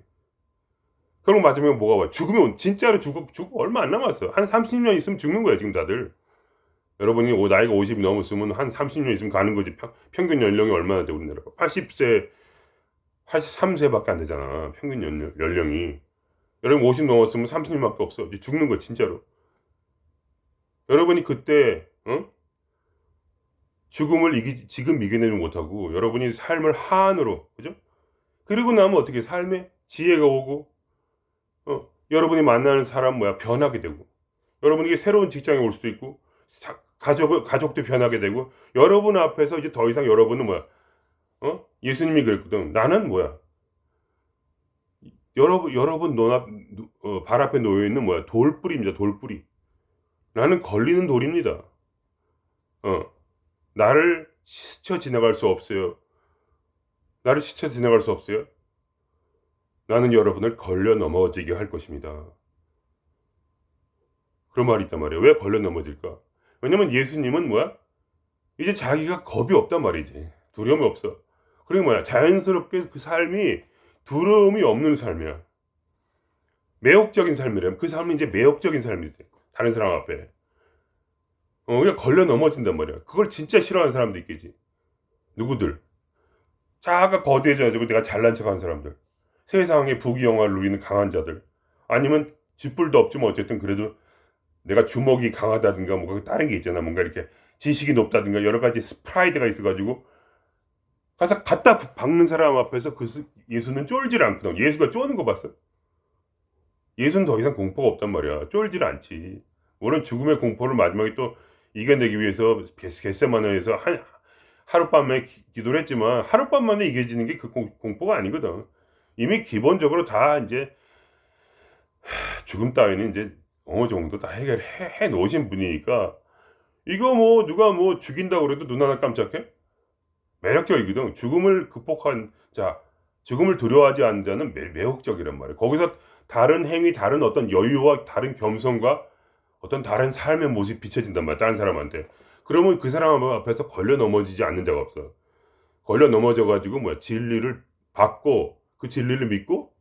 그럼 맞으면 뭐가 와? 죽으면 진짜로 죽고 얼마 안 남았어. 한 30년 있으면 죽는 거야 지금 다들. 여러분이 나이가 50이 넘었으면 한 30년 있으면 가는 거지. 평균 연령이 얼마나 돼 우리나라가? 80세 83세밖에 안 되잖아. 평균 연령이. 여러분 50 넘었으면 30년밖에 없어. 이제 죽는 거야 진짜로. 여러분이 그때 죽음을 지금 이겨내지 못하고 여러분이 삶을 한으로, 그죠? 그리고 나면 어떻게 삶에 지혜가 오고, 여러분이 만나는 사람 변하게 되고, 여러분에게 새로운 직장에 올 수도 있고, 가족도 변하게 되고, 여러분 앞에서 이제 더 이상 여러분은 예수님이 그랬거든. 나는 여러분 발 앞에 놓여 있는 돌뿌리입니다. 돌뿌리. 나는 걸리는 돌입니다. 나를 스쳐 지나갈 수 없어요. 나는 여러분을 걸려 넘어지게 할 것입니다. 그런 말이 있단 말이에요. 왜 걸려 넘어질까? 왜냐면 예수님은 이제 자기가 겁이 없단 말이지. 두려움이 없어. 그리고 자연스럽게 그 삶이 두려움이 없는 삶이야. 매혹적인 삶이래요. 그 삶이 이제 매혹적인 삶이 돼. 다른 사람 앞에. 그냥 걸려 넘어진단 말이야. 그걸 진짜 싫어하는 사람도 있겠지. 누구들. 자아가 거대해져가지고 내가 잘난 척하는 사람들, 세상에 부귀영화를 누리는 강한 자들, 아니면 쥐뿔도 없지만 어쨌든 그래도 내가 주먹이 강하다든가 뭔가 다른 게 있잖아. 뭔가 이렇게 지식이 높다든가 여러 가지 스프라이드가 있어가지고 가서 갖다 박는 사람 앞에서 예수는 쫄질 않거든. 예수가 쪼는 거 봤어? 예수는 더 이상 공포가 없단 말이야. 쫄질 않지. 물론 죽음의 공포를 마지막에 또 이겨내기 위해서 겟세마네에서 하룻밤에 기도를 했지만 하룻밤 만에 이겨지는 게 그 공포가 아니거든. 이미 기본적으로 다 이제 죽음 따위는 이제 어느 정도 다 해결해 놓으신 분이니까 이거 뭐 누가 뭐 죽인다고 그래도 눈 하나 깜짝해? 매력적이거든. 죽음을 극복한 자, 죽음을 두려워하지 않는 자는 매혹적이란 말이에요. 거기서 다른 행위, 다른 어떤 여유와 다른 겸손과 어떤 다른 삶의 모습이 비춰진단 말이야. 다른 사람한테. 그러면 그 사람 앞에서 걸려 넘어지지 않는 자가 없어. 걸려 넘어져 가지고 뭐야 진리를 받고 그 진리를 믿고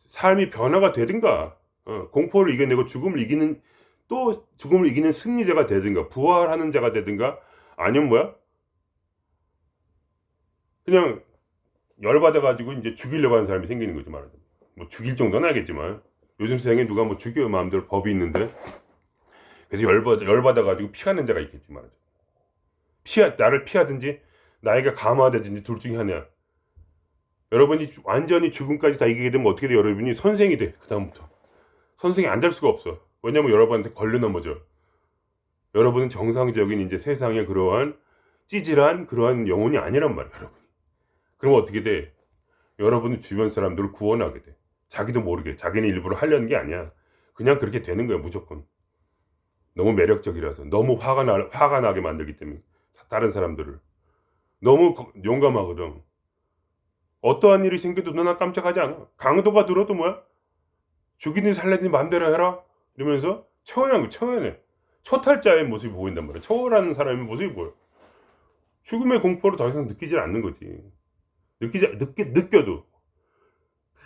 삶이 변화가 되든가 공포를 이겨내고 죽음을 이기는 승리자가 되든가 부활하는 자가 되든가 아니면 뭐야 그냥 열받아 가지고 이제 죽이려고 하는 사람이 생기는 거지 말하자면. 뭐 죽일 정도는 알겠지만 요즘 세상에 누가 뭐 죽여 마음대로 법이 있는데 그래서 열받아 가지고 피하는 자가 있겠지 말하자면. 나를 피하든지 나에게 감화되든지 둘 중에 하나야. 여러분이 완전히 죽음까지 다 이기게 되면 어떻게 돼? 여러분이 선생이 돼. 그다음부터. 선생이 안 될 수가 없어. 왜냐면 여러분한테 걸려 넘어져. 여러분은 정상적인 이제 세상의 그러한 찌질한 그러한 영혼이 아니란 말이야, 여러분. 그럼 어떻게 돼? 여러분은 주변 사람들을 구원하게 돼. 자기도 모르게. 자기는 일부러 하려는 게 아니야. 그냥 그렇게 되는 거야, 무조건. 너무 매력적이라서. 너무 화가 나게 만들기 때문에. 다른 사람들을. 너무 용감하거든. 어떠한 일이 생겨도 누나 깜짝하지 않아. 강도가 들어도 뭐야? 죽이든 살리든 마음대로 해라. 이러면서 초연해. 초탈자의 모습이 보인단 말이야. 초월하는 사람의 모습이 보여. 죽음의 공포를 더 이상 느끼질 않는 거지. 느껴도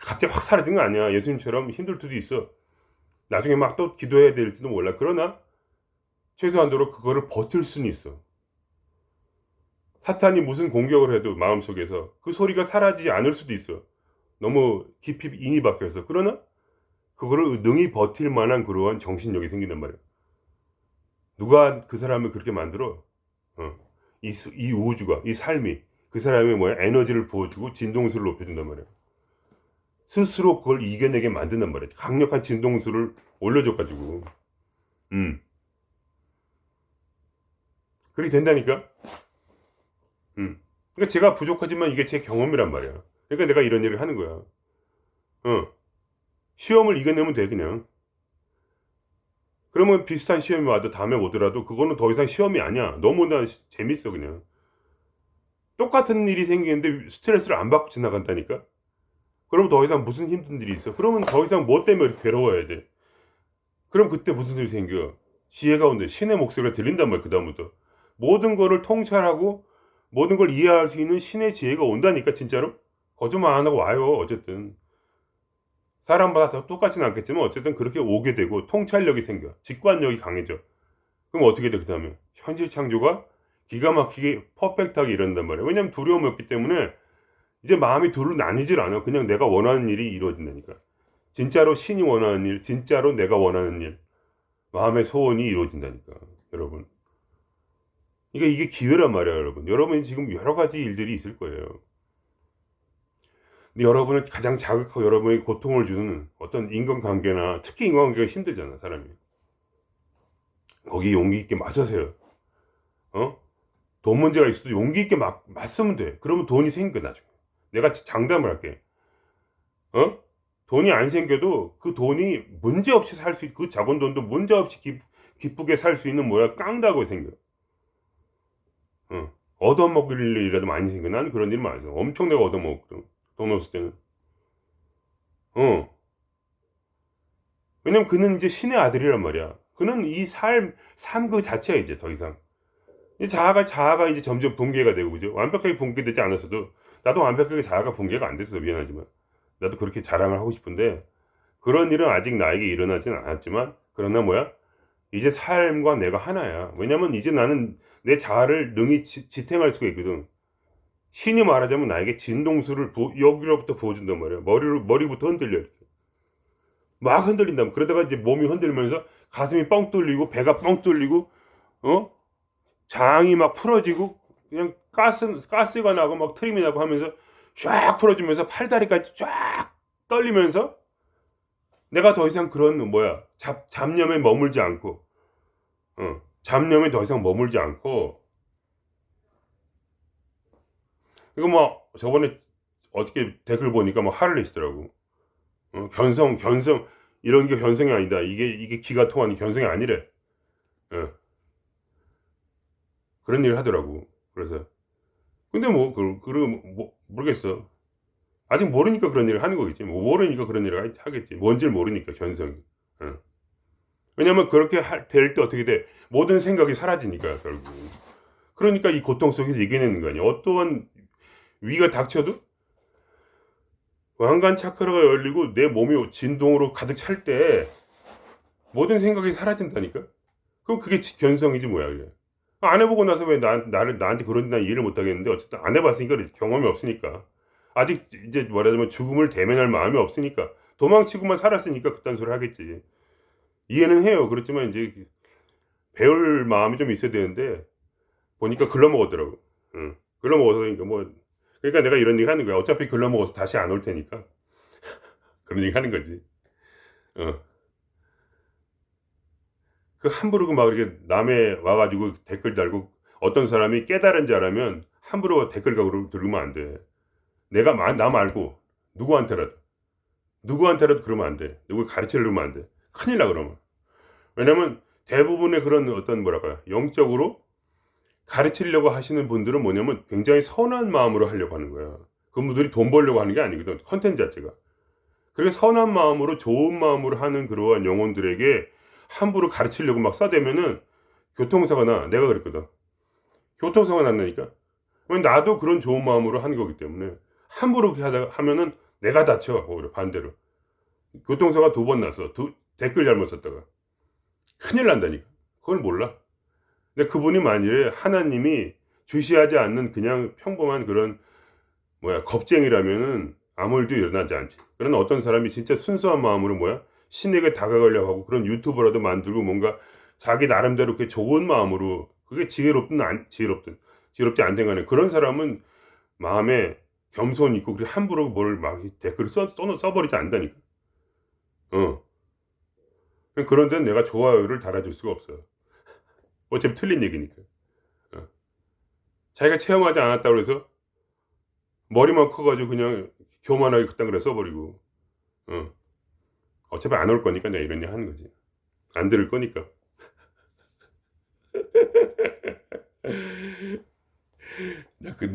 갑자기 확 사라진 거 아니야. 예수님처럼 힘들 수도 있어. 나중에 막 또 기도해야 될지도 몰라. 그러나 최소한도로 그거를 버틸 수는 있어. 사탄이 무슨 공격을 해도 마음속에서 그 소리가 사라지지 않을 수도 있어. 너무 깊이 인이 박혀서. 그러나 그거를 능히 버틸 만한 그러한 정신력이 생긴단 말이야. 누가 그 사람을 그렇게 만들어? 이 우주가, 이 삶이 그 사람의 뭐야 에너지를 부어주고 진동수를 높여준단 말이야. 스스로 그걸 이겨내게 만든단 말이야. 강력한 진동수를 올려줘가지고, 그렇게 된다니까. 그러니까 제가 부족하지만 이게 제 경험이란 말이야. 그러니까 내가 이런 얘기를 하는 거야. 시험을 이겨내면 돼 그냥. 그러면 비슷한 시험이 와도 다음에 오더라도 그거는 더 이상 시험이 아니야. 너무나 재밌어 그냥. 똑같은 일이 생기는데 스트레스를 안 받고 지나간다니까. 그럼 더 이상 무슨 힘든 일이 있어? 그러면 더 이상 뭐 때문에 이렇게 괴로워야 돼? 그럼 그때 무슨 일이 생겨? 지혜가 온대. 신의 목소리가 들린단 말이야 그다음부터. 모든 거를 통찰하고 모든 걸 이해할 수 있는 신의 지혜가 온다니까 진짜로. 거짓말 안 하고 와요. 어쨌든 사람마다 다 똑같지는 않겠지만 어쨌든 그렇게 오게 되고 통찰력이 생겨. 직관력이 강해져. 그럼 어떻게 돼? 그 다음에 현실 창조가 기가 막히게 퍼펙트하게 이런단 말이야. 왜냐면 두려움이 없기 때문에 이제 마음이 둘로 나뉘질 않아. 그냥 내가 원하는 일이 이루어진다니까. 진짜로 신이 원하는 일, 진짜로 내가 원하는 일, 마음의 소원이 이루어진다니까 여러분. 그러니까 이게 기회란 말이야 여러분. 여러분이 지금 여러 가지 일들이 있을 거예요. 근데 여러분은 가장 자극하고 여러분에게 고통을 주는 어떤 인간관계나 특히 인간관계가 힘들잖아 사람이. 거기 용기 있게 맞서세요. 돈 문제가 있어도 용기 있게 맞서면 돼. 그러면 돈이 생겨 나중에. 내가 장담을 할게. 돈이 안 생겨도 그 돈이 문제 없이 살 수 있고 그 작은 돈도 문제 없이 기쁘게 살 수 있는 뭐야 깡다고 생겨. 얻어먹을 일이라도 많이 생겨. 난 그런 일 많아서 엄청 내가 얻어먹었거든. 돈 없을 때는. 왜냐면 그는 이제 신의 아들이란 말이야. 그는 이 삶 그 자체야 이제 더 이상. 자아가 이제 점점 붕괴가 되고 그죠. 완벽하게 붕괴되지 않았어도 나도 완벽하게 자아가 붕괴가 안 됐어. 미안하지만 나도 그렇게 자랑을 하고 싶은데 그런 일은 아직 나에게 일어나진 않았지만 그러나 뭐야 이제 삶과 내가 하나야. 왜냐면 이제 나는 내 자아를 능히 지탱할 수가 있거든. 신이 말하자면 나에게 진동수를 여기로부터 부어준단 말이야. 머리부터 흔들려. 이렇게. 막 흔들린다면. 그러다가 이제 몸이 흔들면서 가슴이 뻥 뚫리고, 배가 뻥 뚫리고, 장이 막 풀어지고, 그냥 가스가 나고, 막 트림이 나고 하면서, 쫙 풀어주면서 팔다리까지 쫙 떨리면서, 내가 더 이상 그런, 잡념에 머물지 않고, 잡념에 더 이상 머물지 않고, 이거 뭐, 저번에 어떻게 댓글 보니까 막 화를 내시더라고. 견성, 이런 게 견성이 아니다. 이게 기가 통하는 견성이 아니래. 그런 일을 하더라고. 그래서. 근데 모르겠어. 아직 모르니까 그런 일을 하는 거겠지. 모르니까 그런 일을 하겠지. 뭔지를 모르니까, 견성이. 왜냐면 그렇게 될 때 어떻게 돼? 모든 생각이 사라지니까, 결국. 그러니까 이 고통 속에서 이겨내는 거 아니야. 어떠한 위가 닥쳐도 왕관 차크라가 열리고 내 몸이 진동으로 가득 찰 때 모든 생각이 사라진다니까? 그럼 그게 견성이지 뭐야, 그래. 안 해보고 나서 왜 나한테 그런지 난 이해를 못 하겠는데, 어쨌든 안 해봤으니까, 경험이 없으니까. 아직 이제 말하자면 죽음을 대면할 마음이 없으니까. 도망치고만 살았으니까 그딴 소리 하겠지. 이해는 해요. 그렇지만 이제 배울 마음이 좀 있어야 되는데, 보니까 글러먹었더라고. 글러먹어서, 그러니까 내가 이런 얘기 하는 거야. 어차피 글러먹어서 다시 안 올 테니까. 그런 얘기 하는 거지. 함부로 막 이렇게 남의 와가지고 댓글 달고, 어떤 사람이 깨달은 자라면 함부로 댓글 가고 들으면 안 돼. 나 말고 누구한테라도 그러면 안 돼. 누구 가르치려면 안 돼. 큰일 나, 그러면. 왜냐면 대부분의 그런 어떤 영적으로 가르치려고 하시는 분들은 뭐냐면 굉장히 선한 마음으로 하려고 하는 거야. 그분들이 돈 벌려고 하는 게 아니거든. 컨텐츠 자체가. 그래서 선한 마음으로, 좋은 마음으로 하는 그러한 영혼들에게 함부로 가르치려고 막 싸대면은 교통사가 나. 내가 그랬거든. 교통사가 난다니까. 나도 그런 좋은 마음으로 하는 거기 때문에 함부로 그렇게 하면은 내가 다쳐. 오히려 반대로. 교통사가 2번 났어. 댓글 잘못 썼다가. 큰일 난다니까. 그걸 몰라. 근데 그분이 만일에 하나님이 주시하지 않는 그냥 평범한 그런 겁쟁이라면은 아무 일도 일어나지 않지. 그러나 어떤 사람이 진짜 순수한 마음으로 신에게 다가가려고 하고 그런 유튜브라도 만들고 뭔가 자기 나름대로 그렇게 좋은 마음으로, 그게 지혜롭지 않든 간에 그런 사람은 마음에 겸손이 있고 그렇게 함부로 뭘 막 댓글을 써버리지 않는다니까. 그런 데는 내가 좋아요를 달아줄 수가 없어요. 어차피 틀린 얘기니까. 자기가 체험하지 않았다고 해서 머리만 커가지고 그냥 교만하게 그딴 그래 써버리고. 어차피 안 올 거니까 내가 이런 얘기 하는 거지. 안 들을 거니까.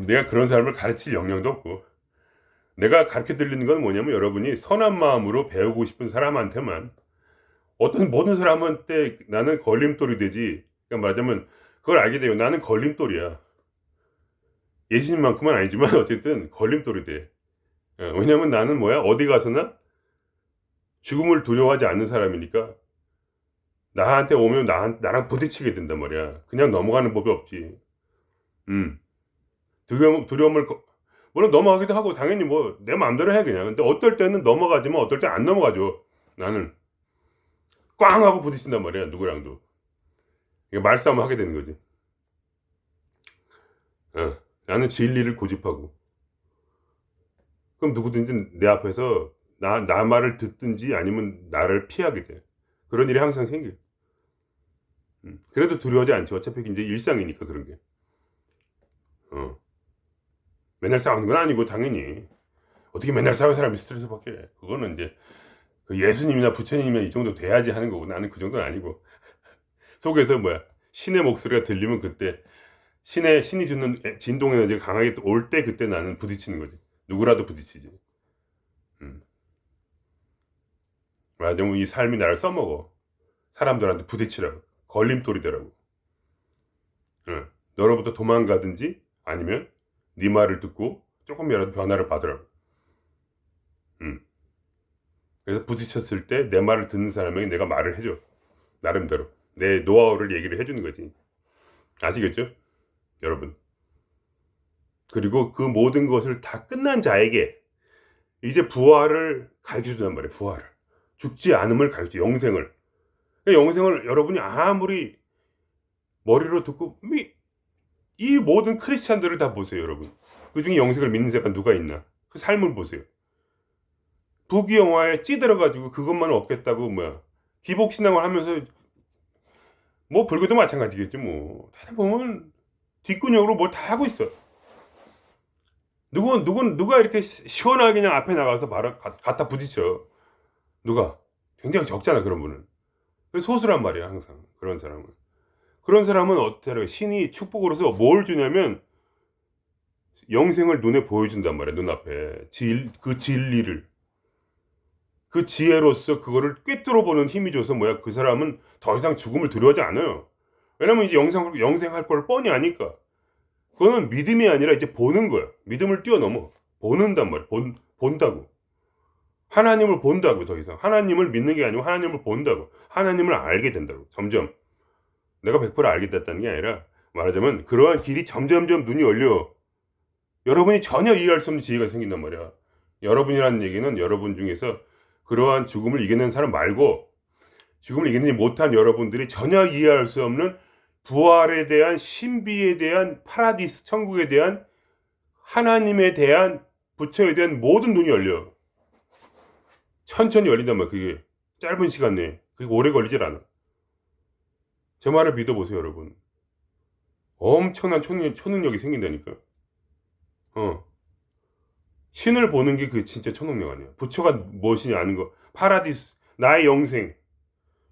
내가 그런 사람을 가르칠 역량도 없고, 내가 가르쳐 드리는 건 뭐냐면 여러분이 선한 마음으로 배우고 싶은 사람한테만, 모든 사람한테 나는 걸림돌이 되지. 그러니까 말하자면 그걸 알게 돼요. 나는 걸림돌이야. 예수님만큼은 아니지만 어쨌든 걸림돌이 돼. 왜냐면 나는 어디 가서나 죽음을 두려워하지 않는 사람이니까 나한테 오면 나랑 부딪히게 된단 말이야. 그냥 넘어가는 법이 없지. 두려움을 물론 넘어가기도 하고 당연히 내 마음대로 해 그냥. 근데 어떨 때는 넘어가지만 어떨 때 안 넘어가죠. 나는 꽝 하고 부딪힌단 말이야. 누구랑도. 말싸움 하게 되는 거지. 나는 진리를 고집하고. 그럼 누구든지 내 앞에서 나 말을 듣든지 아니면 나를 피하게 돼. 그런 일이 항상 생겨. 그래도 두려워하지 않죠. 어차피 이제 일상이니까 그런 게. 맨날 싸우는 건 아니고 당연히. 어떻게 맨날 싸우는 사람이 스트레스 받게. 그거는 이제 예수님이나 부처님이나 이 정도 돼야지 하는 거고, 나는 그 정도는 아니고. 속에서 신의 목소리가 들리면 그때 신이 주는 진동 에너지가 강하게 올 때 그때 나는 부딪히는 거지. 누구라도 부딪히지. 말하자면 이 삶이 나를 써먹어. 사람들한테 부딪히라고. 걸림돌이 되라고. 너로부터 도망가든지 아니면 네 말을 듣고 조금이라도 변화를 받으라고. 그래서 부딪혔을 때 내 말을 듣는 사람에게 내가 말을 해줘. 나름대로. 내 노하우를 얘기를 해주는 거지. 아시겠죠? 여러분. 그리고 그 모든 것을 다 끝난 자에게 이제 부활을 가르쳐 준단 말이에요. 부활을. 죽지 않음을 가르쳐, 영생을. 영생을 여러분이 아무리 머리로 듣고 이 모든 크리스찬들을 다 보세요, 여러분. 그중에 영생을 믿는 자가 누가 있나? 그 삶을 보세요. 부귀영화에 찌들어 가지고 그것만 얻겠다고 기복신앙을 하면서 불교도 마찬가지겠지 뭐. 다 보면 뒷근육으로 뭘 다 하고 있어. 누가 이렇게 시원하게 그냥 앞에 나가서 바로 갖다 부딪혀. 누가? 굉장히 적잖아, 그런 분은. 소수란 말이야, 항상. 그런 사람은. 그런 사람은 어떻게 해요? 신이 축복으로서 뭘 주냐면 영생을 눈에 보여준단 말이야, 눈앞에. 그 진리를. 그 지혜로서 그거를 꿰뚫어 보는 힘이 줘서 그 사람은 더 이상 죽음을 두려워하지 않아요. 왜냐면 이제 영생할 걸 뻔히 아니까. 그거는 믿음이 아니라 이제 보는 거야. 믿음을 뛰어넘어. 보는단 말이야. 본다고. 하나님을 본다고, 더 이상. 하나님을 믿는 게 아니고 하나님을 본다고. 하나님을 알게 된다고. 점점. 내가 100% 알게 됐다는 게 아니라, 말하자면 그러한 길이 점점점 눈이 열려. 여러분이 전혀 이해할 수 없는 지혜가 생긴단 말이야. 여러분이라는 얘기는 여러분 중에서 그러한 죽음을 이겨낸 사람 말고, 죽음을 이겨내지 못한 여러분들이 전혀 이해할 수 없는 부활에 대한 신비에 대한 파라디스, 천국에 대한, 하나님에 대한, 부처에 대한 모든 눈이 열려. 천천히 열린단 말이야. 그게 짧은 시간 내에. 그리고 오래 걸리질 않아. 제 말을 믿어보세요, 여러분. 엄청난 초능력이 생긴다니까. 신을 보는 게 그 진짜 초능력 아니야. 부처가 무엇이냐 아는 거. 파라디스, 나의 영생,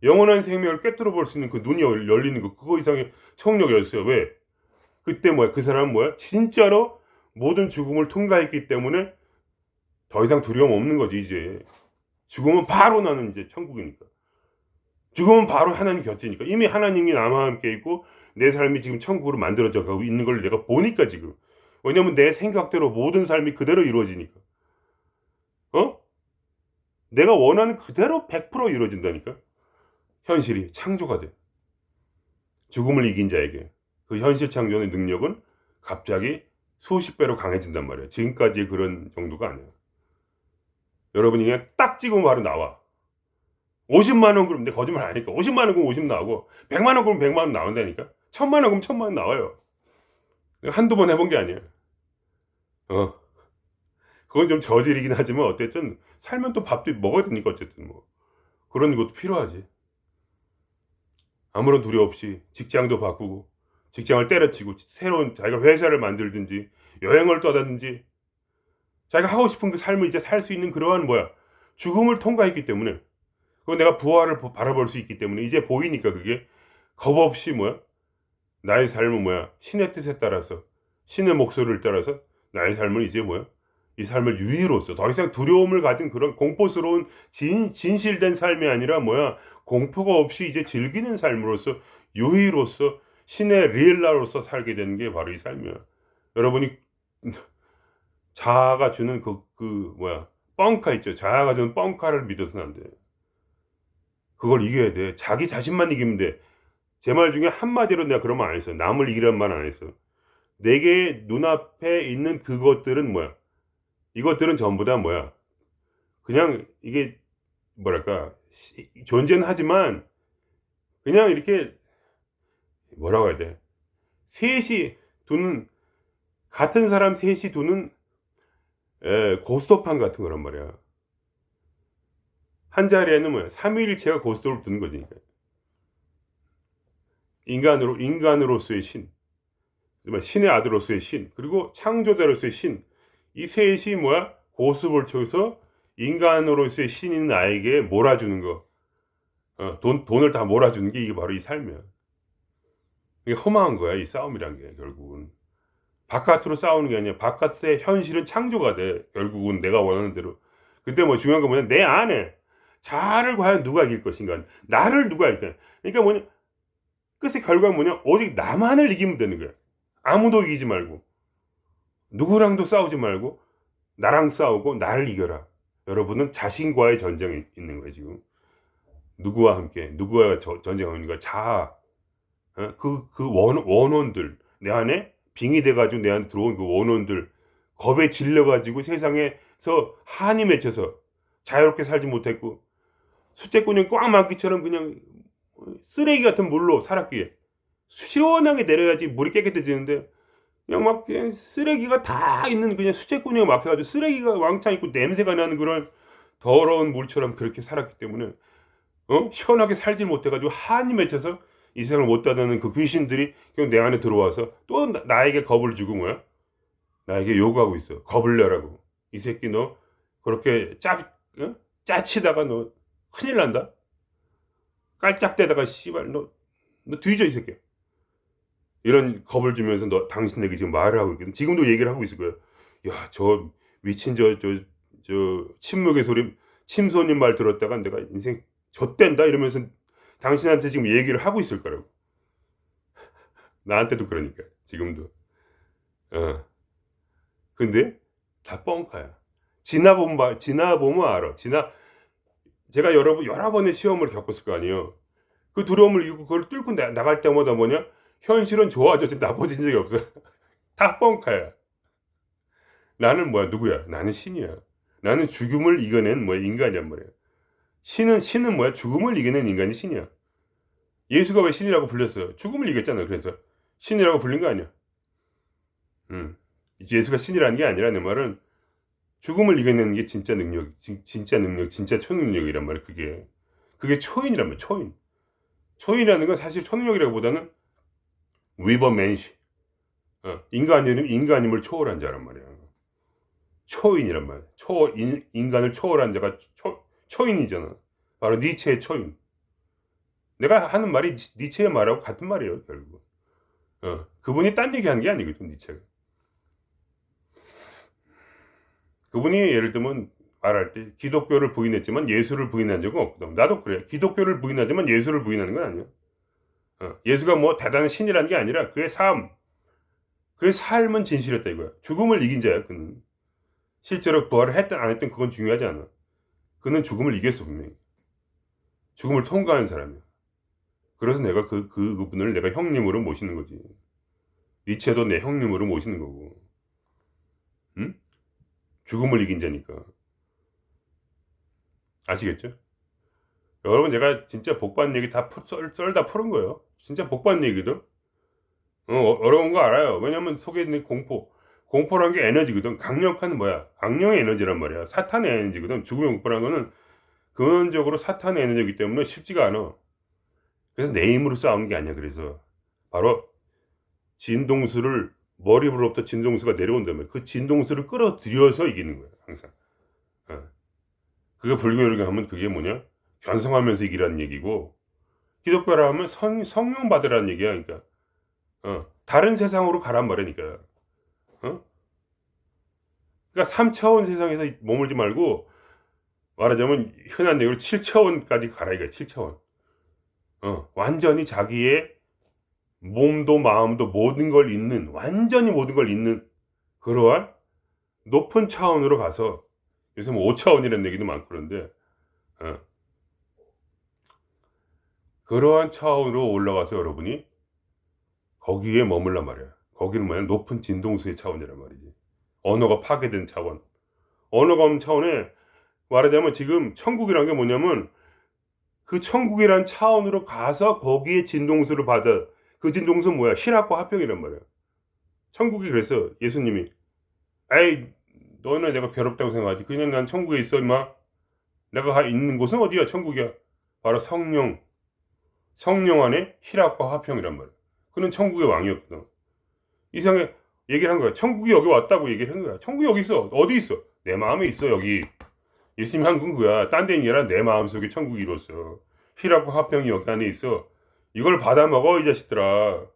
영원한 생명을 꿰뚫어 볼 수 있는 그 눈이 열리는 거. 그거 이상의 초능력이었어요. 왜? 그때 그 사람은 진짜로 모든 죽음을 통과했기 때문에 더 이상 두려움 없는 거지, 이제. 죽으면 바로 나는 이제 천국이니까. 죽으면 바로 하나님 곁이니까. 이미 하나님이 나와 함께 있고 내 삶이 지금 천국으로 만들어져 가고 있는 걸 내가 보니까 지금. 왜냐면 내 생각대로 모든 삶이 그대로 이루어지니까. 내가 원하는 그대로 100% 이루어진다니까. 현실이 창조가 돼. 죽음을 이긴 자에게 그 현실 창조의 능력은 갑자기 수십 배로 강해진단 말이야. 지금까지의 그런 정도가 아니야. 여러분이 그냥 딱 찍으면 바로 나와. 50만 원 그러면 내 거짓말 아니까. 50만 원 그러면 50 나오고 100만 원 그러면 100만 원 나온다니까. 1000만 원 그러면 1000만 원 나와요. 한두 번 해본 게 아니야. 그건 좀 저질이긴 하지만 어쨌든 살면 또 밥도 먹어야 되니까 어쨌든 그런 것도 필요하지. 아무런 두려움 없이 직장도 바꾸고 직장을 때려치고 새로운 자기가 회사를 만들든지 여행을 떠나든지 자기가 하고 싶은 그 삶을 이제 살 수 있는 그러한 죽음을 통과했기 때문에, 그건 내가 부활을 바라볼 수 있기 때문에 이제 보이니까 그게 겁 없이 나의 삶은 신의 뜻에 따라서, 신의 목소리를 따라서 나의 삶은 이제 이 삶을 유의로서 더 이상 두려움을 가진 그런 공포스러운 진실된 삶이 아니라 공포가 없이 이제 즐기는 삶으로서 유의로서 신의 리엘라로서 살게 되는 게 바로 이 삶이야. 여러분이 자아가 주는 뻥카 있죠. 자아가 주는 뻥카를 믿어서는 안 돼. 그걸 이겨야 돼. 자기 자신만 이기면 돼. 제 말 중에 한마디로 내가 그런 말 안 했어. 남을 이기란 말 안 했어. 내게 눈앞에 있는 그것들은 이것들은 전부 다 그냥 이게 존재는 하지만 그냥 이렇게 뭐라고 해야 돼. 같은 사람 셋이 두는 고스톱판 같은 거란 말이야. 한 자리에는 삼위일체가 고스톱을 두는 거지. 인간으로서의 신, 신의 아들로서의 신, 그리고 창조자로서의 신, 이 셋이 고스톱을 쳐서 인간으로서의 신인 나에게 몰아주는 거. 돈을 다 몰아주는 게 이게 바로 이 삶이야. 이게 허망한 거야, 이 싸움이란 게 결국은. 바깥으로 싸우는 게 아니야. 바깥의 현실은 창조가 돼. 결국은 내가 원하는 대로. 근데 중요한 건 내 안에 자아를 과연 누가 이길 것인가, 나를 누가 이길까. 그러니까 끝의 결과는 오직 나만을 이기면 되는 거야. 아무도 이기지 말고, 누구랑도 싸우지 말고, 나랑 싸우고 나를 이겨라. 여러분은 자신과의 전쟁이 있는 거예요, 지금. 누구와 함께, 누구와 전쟁하는 거야. 자아. 그 원혼들, 내 안에 빙이 돼가지고 내한테 들어온 그 원혼들 겁에 질려가지고 세상에서 한이 맺혀서 자유롭게 살지 못했고 수채꾼이 꽉 막기처럼 그냥 쓰레기 같은 물로 살았기에 시원하게 내려야지 물이 깨끗해지는데 그냥 막 그냥 쓰레기가 다 있는 그냥 수채꾼이가 막혀가지고 쓰레기가 왕창 있고 냄새가 나는 그런 더러운 물처럼 그렇게 살았기 때문에 시원하게 살지 못해가지고 한이 맺혀서 이 세상을 못 닫는 그 귀신들이 그냥 내 안에 들어와서 또 나에게 겁을 주고 뭐야? 나에게 요구하고 있어. 겁을 내라고. 이 새끼 너 그렇게 짜치다가 너 큰일 난다. 깔짝대다가 씨발 너 뒤져 이 새끼. 이런 겁을 주면서 너 당신에게 지금 말을 하고 있거든. 지금도 얘기를 하고 있을 거야. 야, 저 미친 저 침묵의 소리 침소님 말 들었다가 내가 인생 좆된다 이러면서 당신한테 지금 얘기를 하고 있을 거라고. 나한테도 그러니까 지금도. 근데 다 뻥카야. 지나보면 알아. 제가 여러 번의 시험을 겪었을 거 아니에요. 그 두려움을 이기고 그걸 뚫고 나갈 때마다 뭐냐? 현실은 좋아졌지 나빠진 적이 없어. 다 뻥카야. 나는 뭐야? 누구야? 나는 신이야. 나는 죽음을 이겨낸 뭐야? 인간이란 말이야. 신은 뭐야? 죽음을 이겨낸 인간이 신이야. 예수가 왜 신이라고 불렸어요? 죽음을 이겼잖아. 그래서 신이라고 불린 거 아니야. 예수가 신이라는 게 아니라 내 말은 죽음을 이겨내는 게 진짜 능력, 진짜 초능력이란 말이야. 그게 초인이란 말이야. 초인. 초인이라는 건 사실 초능력이라기보다는 위버맨시. 인간임을 초월한 자란 말이야. 초인이란 말이야. 인간을 초월한 자가 초인이잖아. 바로 니체의 초인. 내가 하는 말이 니체의 말하고 같은 말이에요, 결국. 그분이 딴 얘기 하는 게 아니거든, 니체가. 그분이 예를 들면 말할 때 기독교를 부인했지만 예수를 부인한 적은 없거든. 나도 그래. 기독교를 부인하지만 예수를 부인하는 건 아니야. 예수가 뭐 대단한 신이라는 게 아니라 그의 삶은 진실했다 이거야. 죽음을 이긴 자야, 그는. 실제로 부활을 했든 안 했든 그건 중요하지 않아. 그는 죽음을 이겼어, 분명히. 죽음을 통과한 사람이야. 그래서 내가 그분을 내가 형님으로 모시는 거지. 니체도 내 형님으로 모시는 거고. 응? 죽음을 이긴 자니까. 아시겠죠? 여러분, 제가 진짜 복받는 얘기 다 썰다 푸른 거예요. 진짜 복받는 얘기도. 어려운 거 알아요. 왜냐면 속에 있는 공포라는 게 에너지거든. 강력한 악령의 에너지란 말이야. 사탄의 에너지거든. 죽음의 공포라는 거는 근원적으로 사탄의 에너지이기 때문에 쉽지가 않아. 그래서 내 힘으로 싸우는 게 아니야. 그래서 바로 진동수를 머리부로부터 진동수가 내려온다면 그 진동수를 끌어들여서 이기는 거야. 항상. 그게 불교를 하면 그게 뭐냐? 견성하면서 이기라는 얘기고, 기독교라 하면 성령 받으라는 얘기야. 그러니까 다른 세상으로 가란 말이니까. 그러니까 3차원 세상에서 머물지 말고 말하자면 흔한 얘기로 7차원까지 가라 이거야. 7차원. 완전히 자기의 몸도 마음도 완전히 모든 걸 잇는 그러한 높은 차원으로 가서, 요새 뭐 5차원이라는 얘기도 많고 그런데, 그러한 차원으로 올라가서 여러분이 거기에 머물란 말이야. 거기는 뭐냐? 높은 진동수의 차원이란 말이지. 언어가 파괴된 차원. 언어가 없는 차원에 말하자면 지금 천국이란 게 뭐냐면 그 천국이란 차원으로 가서 거기에 진동수를 받아. 그 진동수는 뭐야? 희락과 화평이란 말이야. 천국이 그래서 예수님이 에이 너는 내가 괴롭다고 생각하지. 그냥 난 천국에 있어 임마. 내가 있는 곳은 어디야? 천국이야. 바로 성령 안에 희락과 화평이란 말이야. 그는 천국의 왕이었거든. 이상하게 얘기를 한 거야. 천국이 여기 왔다고 얘기를 한 거야. 천국이 여기 있어. 어디 있어? 내 마음에 있어 여기. 예수님이 한 건 거야. 딴 데는 아니라 내 마음속에 천국이 이뤘어. 희락과 화평이 여기 안에 있어. 이걸 받아 먹어 이 자식들아.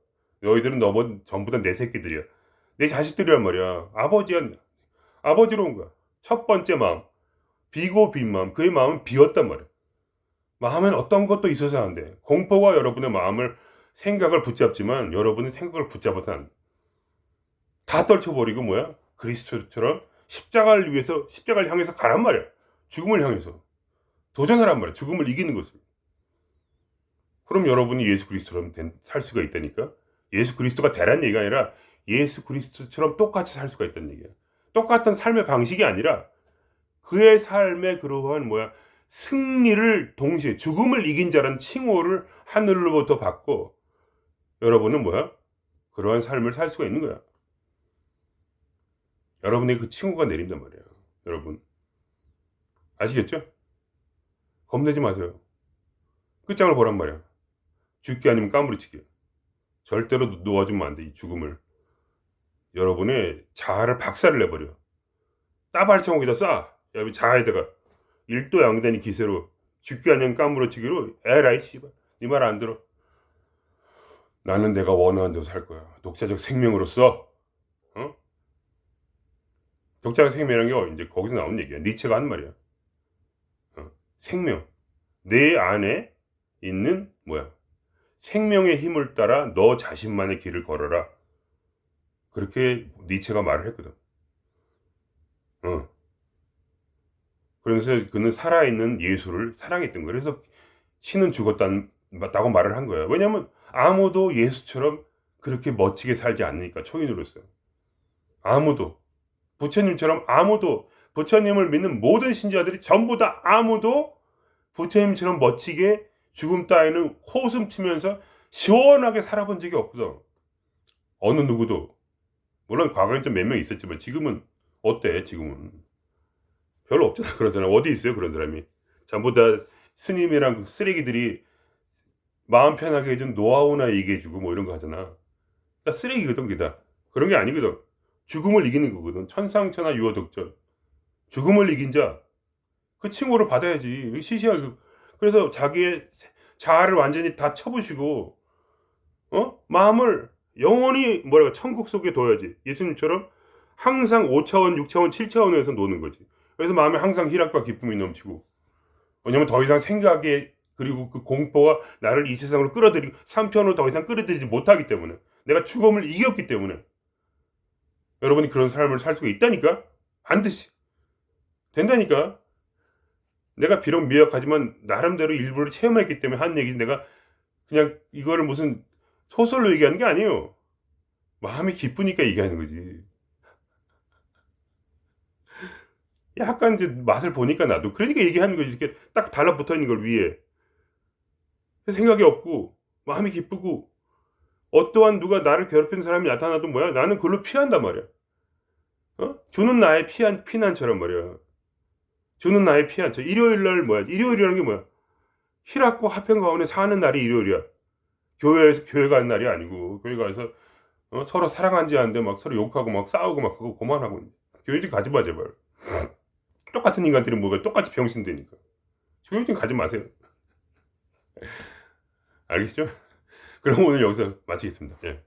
너희들은 전부 다 내 새끼들이야. 내 자식들이란 말이야. 아버지로 온 거야. 첫 번째 마음. 비고 빈 마음. 그의 마음은 비었단 말이야. 마음엔 어떤 것도 있어서 안 돼. 공포가 여러분의 생각을 붙잡지만 여러분은 생각을 붙잡아서 안 돼. 다 떨쳐버리고 그리스도처럼 십자가를 향해서 가란 말이야. 죽음을 향해서 도전하란 말이야. 죽음을 이기는 것을. 그럼 여러분이 예수 그리스도처럼 살 수가 있다니까. 예수 그리스도가 되란 얘기가 아니라 예수 그리스도처럼 똑같이 살 수가 있다는 얘기야. 똑같은 삶의 방식이 아니라 그의 삶의 그러한 승리를 동시에 죽음을 이긴 자라는 칭호를 하늘로부터 받고 여러분은 그러한 삶을 살 수가 있는 거야. 여러분에게 그 칭호가 내린단 말이야. 여러분 아시겠죠? 겁내지 마세요. 끝장을 보란 말이야. 죽기 아니면 까무러치기. 절대로 놓아주면 안 돼, 이 죽음을. 여러분의 자아를 박살을 내버려. 따발총기다 쏴. 여러분 자아에다가 1도 양대니 기세로 죽기 아니면 까무러치기로 에라이 씨발 네 말 안 들어. 나는 내가 원하는 대로 살 거야. 독자적 생명으로서. 어? 독자적 생명이라는 게 이제 거기서 나온 얘기야. 니체가 한 말이야. 생명. 내 안에 있는 생명의 힘을 따라 너 자신만의 길을 걸어라. 그렇게 니체가 말을 했거든. 그러면서 그는 살아있는 예수를 사랑했던 거예요. 그래서 신은 죽었다고 말을 한 거예요. 왜냐하면 아무도 예수처럼 그렇게 멋지게 살지 않으니까, 초인으로서. 아무도. 부처님처럼 아무도, 부처님을 믿는 모든 신자들이 전부 다 아무도 부처님처럼 멋지게 죽음 따위는 호흡 치면서 시원하게 살아본 적이 없거든. 어느 누구도. 물론 과거엔 좀 몇 명 있었지만 지금은 어때? 지금은 별로 없잖아. 그런 사람 어디 있어요? 그런 사람이. 전부 다 스님이랑 쓰레기들이 마음 편하게 해준 노하우나 얘기해주고 이런 거 하잖아. 그러니까 쓰레기거든. 그게 그런 게 아니거든. 죽음을 이기는 거거든. 천상천하 유어덕절. 죽음을 이긴 자, 그 칭호를 받아야지. 시시하게. 그래서 자기의 자아를 완전히 다 쳐부시고 마음을 영원히 천국 속에 둬야지. 예수님처럼 항상 5차원, 6차원, 7차원에서 노는 거지. 그래서 마음에 항상 희락과 기쁨이 넘치고. 왜냐면 더 이상 생각에, 그리고 그 공포가 나를 이 세상으로 끌어들이고 3차원으로 더 이상 끌어들이지 못하기 때문에, 내가 죽음을 이겼기 때문에 여러분이 그런 삶을 살 수가 있다니까. 반드시 된다니까. 내가 비록 미약하지만 나름대로 일부를 체험했기 때문에 한 얘기지, 내가 그냥 이거를 무슨 소설로 얘기하는 게 아니에요. 마음이 기쁘니까 얘기하는 거지. 약간 이제 맛을 보니까 나도 그러니까 얘기하는 거지. 이렇게 딱 달라붙어 있는 걸 위에. 생각이 없고 마음이 기쁘고, 어떠한 누가 나를 괴롭히는 사람이 나타나도 나는 그걸로 피한단 말이야. 주는 나의 피난처럼 말이야. 주는 나의 피난처. 일요일날 일요일이라는 게 희락과 화평 가운데 사는 날이 일요일이야. 교회 가는 날이 아니고, 교회 가서 서로 사랑한지 않는데 서로 욕하고 싸우고 그거 그만하고. 교회 좀 가지 마 제발. 똑같은 인간들이 똑같이 병신되니까. 교회 좀 가지 마세요. 알겠죠? 그럼 오늘 여기서 마치겠습니다. 예.